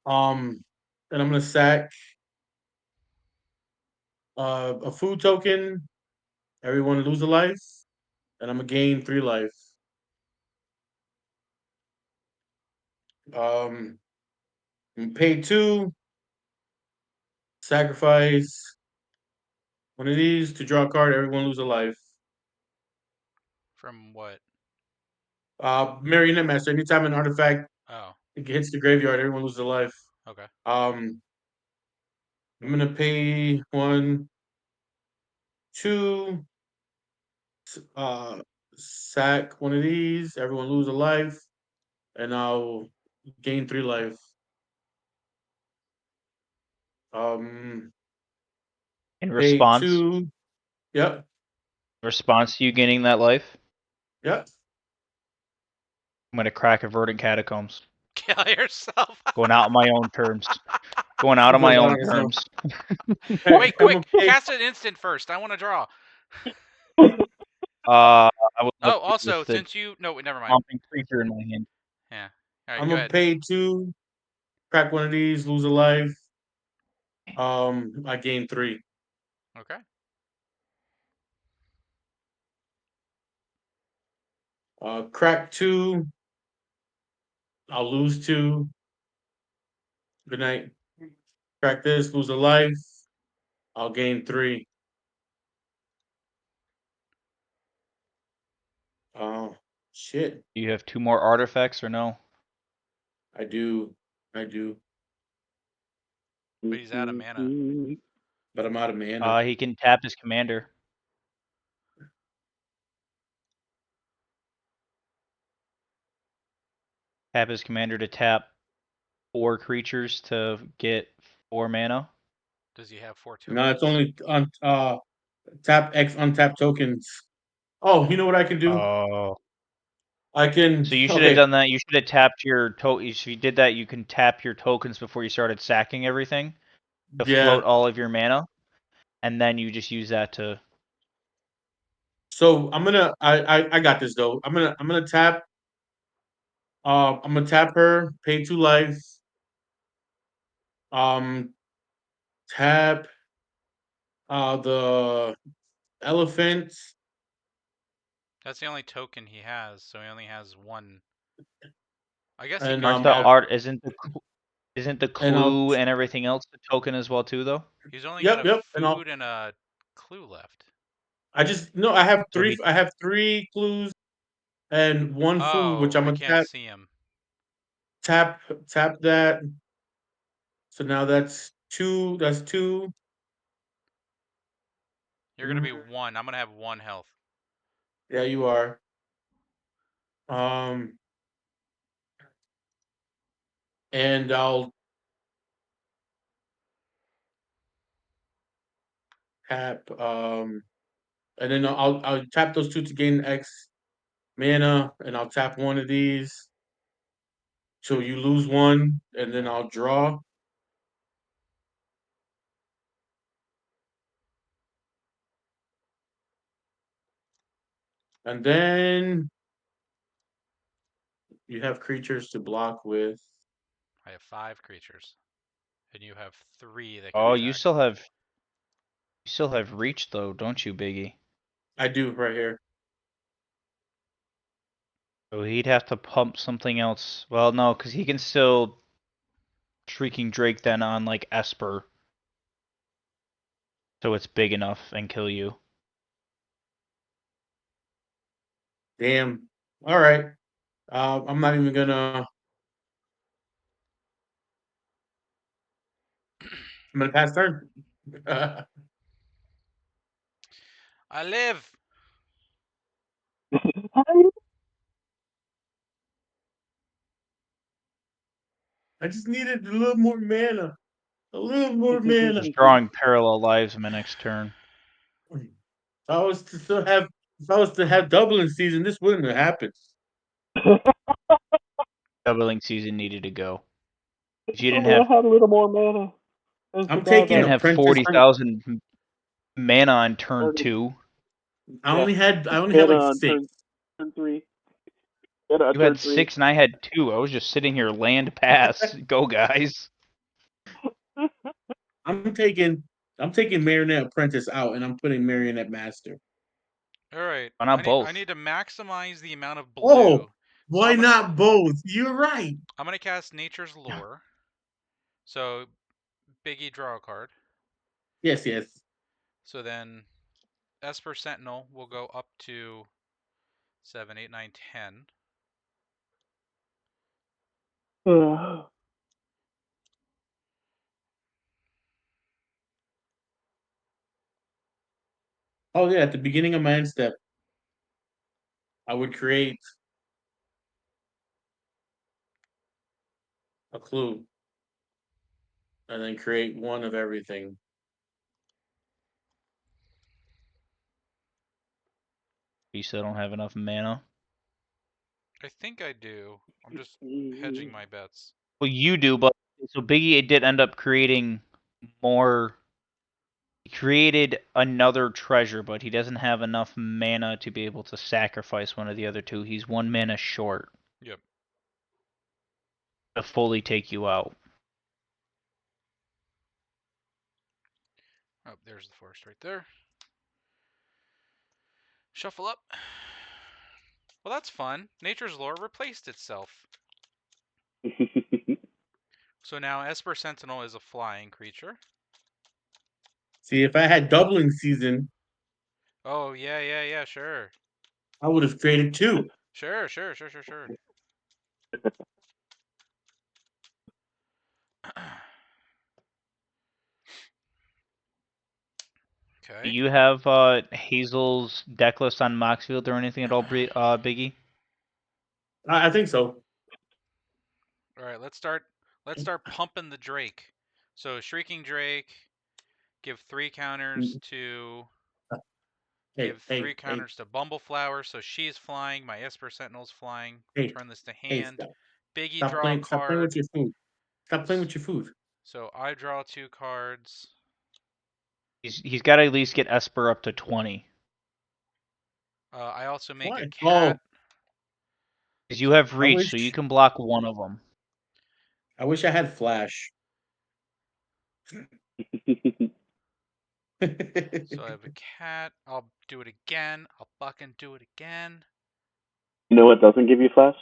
And I'm going to sack a food token. Everyone lose a life, and I'm gonna gain 3 life. Pay 2, sacrifice one of these to draw a card. Everyone lose a life. From what? Marionette Master. Anytime an artifact Oh, hits the graveyard, everyone loses a life. okay. I'm gonna pay 1, 2, sack one of these. Everyone lose a life, and I'll gain 3 life. In Pay response, 2. Yep. response to you gaining that life, Yep. I'm gonna crack a Verdant Catacombs. Kill yourself. Going out on my own terms. Going out on Goes my out own on his own. terms. Hey, Wait, I'm gonna quick! pay. Cast an instant first. I want to draw. I would love Oh, to also, with the since you never mind. pumping creature in my hand. Yeah. All right, I'm go gonna ahead. pay 2, crack one of these, lose a life. I gain 3. Okay. Crack 2, I'll lose 2. Good night. Crack this, lose a life. I'll gain 3. Oh shit! Do you have 2 more artifacts or no? I do. I do. But he's out of mana. But I'm out of mana. He can tap his commander. Tap his commander to tap 4 creatures to get 4 mana. Does he have 4 No, it's tokens? only on tap X untap tokens. Oh, you know what I can do? Oh. I can. So you should have Okay. done that. You should have tapped your If you did that, you can tap your tokens before you started sacking everything to Yeah. float all of your mana, and then you just use that to. So I'm gonna. I got this though. I'm gonna tap. I'm gonna tap her. Pay 2 life. Um. Tap. The elephant. That's the only token he has, so he only has 1. I guess he And could Aren't the have. tap. art? Isn't the And I'll. clue and everything else the token as well too though? He's only got Yep. a Yep. And I'll. food and a clue left. I just no. I have So 3. I have 3 clues and 1 food, which Oh, I'm I gonna can't see him. tap that. So now that's 2. That's 2. You're gonna be 1. I'm gonna have 1 health. Yeah, you are. Um. And I'll tap. And then I'll tap those 2 to gain X mana, and I'll tap one of these. So you lose 1, and then I'll draw. And then you have creatures to block with. I have 5 creatures, and you have 3 that can Oh, attack. you still have reach though, don't you, Biggie? I do right here. So he'd have to pump something else. Well, no, because he can still Shrieking Drake then on like Esper, so it's big enough and kill you. Damn. All right. I'm not even gonna. I'm gonna pass turn. I live. I just needed a little more mana. A little more mana. Just drawing parallel lives in my next turn. I was to still have If I was to have doubling season, this wouldn't have happened. Doubling season needed to go. If you If didn't only I have, had a little more mana. I'm taking you didn't have Apprentice. 40,000 mana on turn Already- 2. I only had Mana like on 6. turn 3. Mana on You turn had 3. 6 and I had 2. I was just sitting here land pass. Go guys. I'm taking Marionette Apprentice out, and I'm putting Marionette Master. All right. Why not both? I need to maximize the amount of blue. Oh, why I'm gonna- not both? You're right. I'm gonna cast Nature's Lure. So, Biggie, draw a card. Yes, yes. So then, Esper Sentinel will go up to 7, 8, 9, 10. Oh yeah, at the beginning of my end step, I would create a clue, and then create one of everything. You still don't have enough mana. I think I do. I'm just hedging my bets. Well, you do, but so Biggie it did end up creating more. He created another treasure, but he doesn't have enough mana to be able to sacrifice one of the other two. He's 1 mana short. Yep. To fully take you out. Oh, there's the forest right there. Shuffle up. Well, that's fun. Nature's Lore replaced itself. So now Esper Sentinel is a flying creature. See, if I had doubling season, Oh, yeah, sure. I would have created 2. Sure. Okay. Do you have Hazel's deck list on Moxfield or anything at all, Biggie? I think so. All right, let's start pumping the Drake. So Shrieking Drake, give 3 counters to give 3 counters to Bumbleflower, so she's flying. My Esper Sentinel's flying. Turn this to hand. Stop. Biggie, Stop draw playing. a Stop playing card. with your food. Stop playing with your food. So I draw 2 cards. He's got to at least get Esper up to 20. I also make Why? a cat. Because you have I reach, wish- so you can block one of them. I wish I had Flash. So I have a cat. I'll do it again. I'll fucking do it again. You know what doesn't give you flash?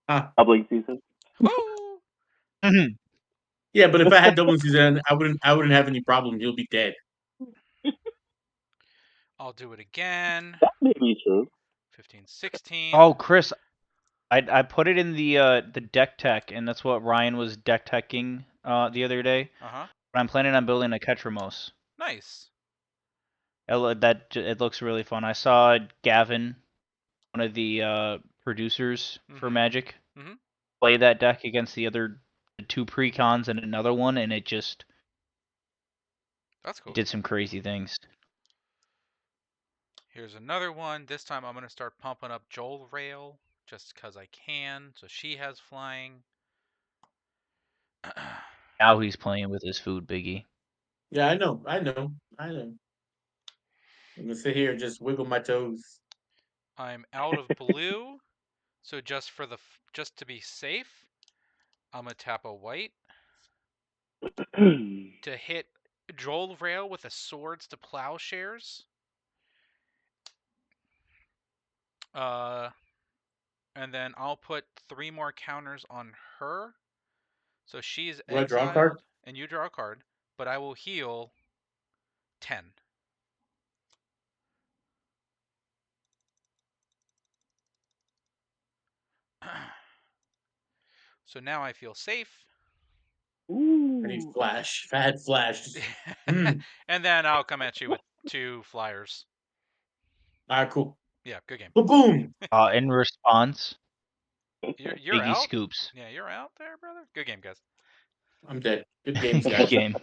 Ah. Doubling season. Woo! Yeah, but if I had doubling season, I wouldn't have any problem. You'll be dead. I'll do it again. That may be true. 15, 16. Oh, Chris, I put it in the deck tech, and that's what Ryan was deck teching the other day. Uh-huh. But I'm planning on building a Ketramos. Nice. It looks really fun. I saw Gavin, one of the producers for Magic, play that deck against the 2 precons and another one, and it just That's cool. did some crazy things. Here's another one. This time I'm going to start pumping up Joel Rail just because I can. So she has flying. Now he's playing with his food, Biggie. Yeah, I know. I'm gonna sit here and just wiggle my toes. I'm out of blue. So just to be safe, I'm going to tap a white to hit Joel Rail with a Swords to Plowshares. And then I'll put 3 more counters on her. So she's Do I draw a exiled, card? and you draw a card, but I will heal 10. So now I feel safe. I need Flash. If I had Flash. And then I'll come at you with 2 flyers. Alright, cool. Yeah, good game. Boom! In response, You're Biggie out? scoops. Yeah, you're out there, brother. Good game, guys. I'm dead. Good games, Good guys. game.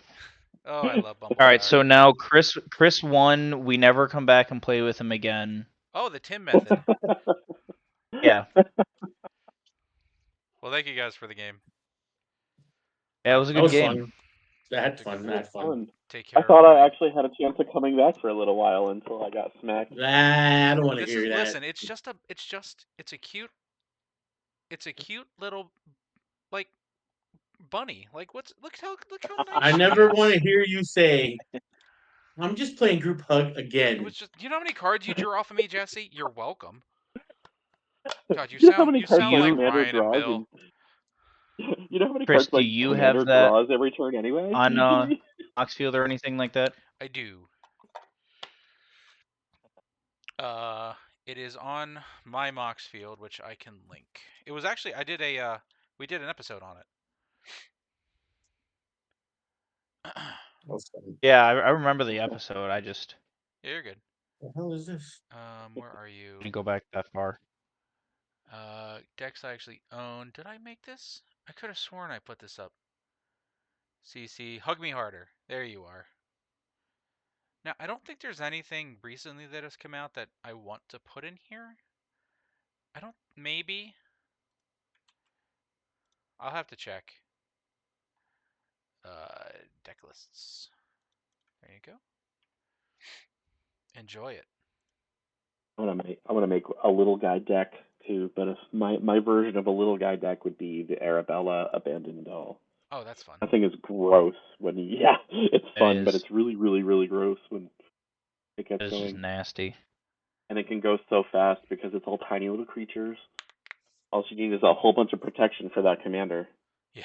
Oh, I love Bumbleflower. All right, so now Chris won. We never come back and play with him again. Oh, the Tim method. Yeah. Well, thank you guys for the game. Yeah, it was a That good was game. fun. I had fun. I had fun. Take I care. thought I everybody. actually had a chance of coming back for a little while until I got smacked. I don't want to This hear is that. listen. It's a cute little like bunny. Like look how nice I she never is. want to hear you say, "I'm just playing group hug It again." was just. You know how many cards you drew off of me, Jesse? You're welcome. God, you You know how sound many cards like Commander Ryan and draws? Bill. You know how many Chris, cards do like you Commander have that draws every turn anyway? on Oxfield or anything like that? I do. It is on my Mox field, which I can link. It was actually we did an episode on it. Yeah, I remember the episode. I just Yeah, you're good. What the hell is this? Where are you? didn't go back that far. Decks I actually own. Did I make this? I could have sworn I put this up. CC, hug me harder. There you are. Now, I don't think there's anything recently that has come out that I want to put in here. Maybe. I'll have to check. Deck lists. There you go. Enjoy it. I'm gonna make a little guy deck too, but if my version of a little guy deck would be the Arabella Abandoned Doll. Oh, that's fun. That thing is gross when it's fun, but is. it's really, really, really gross when it gets It's just going. nasty. And it can go so fast because it's all tiny little creatures. All you need is a whole bunch of protection for that commander. Yeah.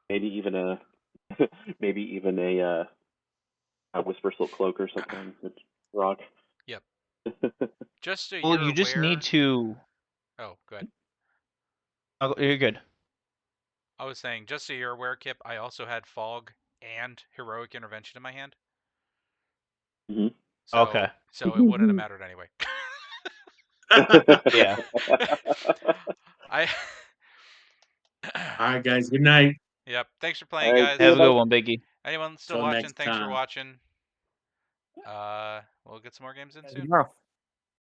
Maybe even a Whisper Silk Cloak or something. It's rock. Yep. Just so Well, you're you just aware. need to. Oh, good. Oh, you're good. I was saying, just so you're aware, Kip, I also had Fog and Heroic Intervention in my hand. Mm-hmm. So, Okay. So it wouldn't have mattered anyway. Yeah. I. All right, guys. Good night. Yep. Thanks for playing, All right, guys. see you, Have a bye. good one, Biggie. Anyone still Till watching? next Thanks for time. watching. We'll get some more games in soon. Tomorrow.